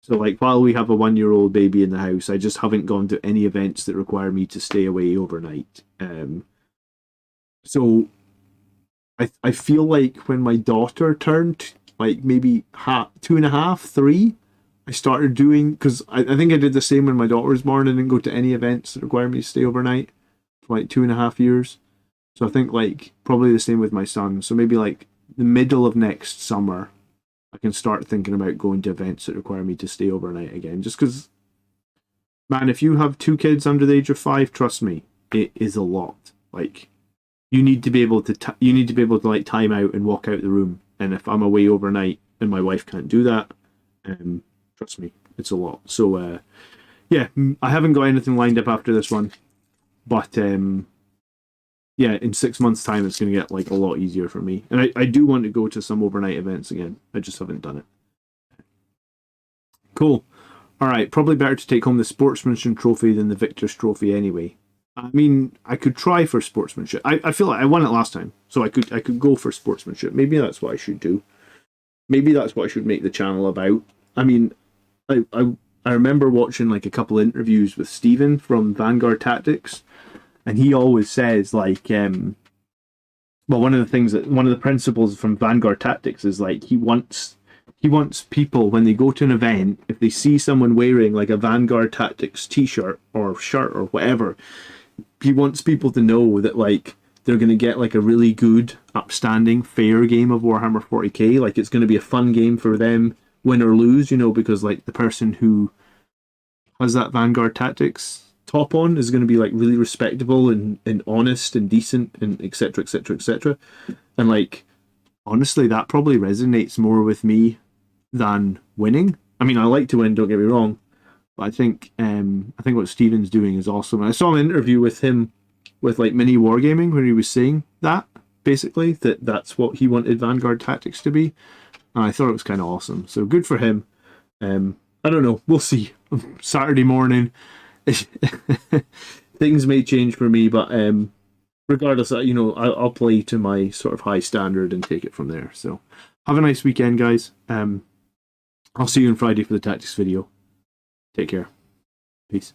So like while we have a 1-year-old baby in the house, I just haven't gone to any events that require me to stay away overnight. So I feel like when my daughter turned like maybe 2.5, 3, I started doing, because I think I did the same when my daughter was born. I didn't go to any events that required me to stay overnight for like 2.5 years. So I think like probably the same with my son. So maybe like the middle of next summer, I can start thinking about going to events that require me to stay overnight again. Just because, man, if you have 2 kids under the age of 5, trust me, it is a lot. Like, you need to be able to like time out and walk out the room. And if I'm away overnight and my wife can't do that, trust me, it's a lot. So yeah, I haven't got anything lined up after this one, but yeah, in 6 months' time, it's going to get like a lot easier for me. And I do want to go to some overnight events again. I just haven't done it. Cool. All right, probably better to take home the Sportsmanship Trophy than the Victor's Trophy anyway. I mean, I could try for sportsmanship. I feel like I won it last time, so I could go for sportsmanship. Maybe that's what I should do. Maybe that's what I should make the channel about. I mean, I remember watching like a couple interviews with Steven from Vanguard Tactics, and he always says like, well, one of the principles from Vanguard Tactics is like he wants people, when they go to an event, if they see someone wearing like a Vanguard Tactics t-shirt or shirt or whatever, he wants people to know that like they're going to get like a really good, upstanding, fair game of Warhammer 40k. Like it's going to be a fun game for them, win or lose, you know, because like the person who has that Vanguard Tactics top on is going to be like really respectable and honest and decent and etc etc etc. And like honestly, that probably resonates more with me than winning. I mean, I like to win, don't get me wrong, but I think what Steven's doing is awesome. I saw an interview with him with like Mini Wargaming where he was saying that basically that's what he wanted Vanguard Tactics to be, and I thought it was kind of awesome. So good for him. I don't know, we'll see. Saturday morning, things may change for me, but regardless, you know, I'll play to my sort of high standard and take it from there. So have a nice weekend, guys. I'll see you on Friday for the tactics video. Take care. Peace.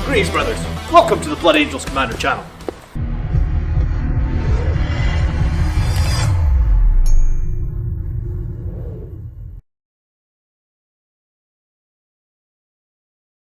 Greetings, brothers. Welcome to the Blood Angels Commander channel.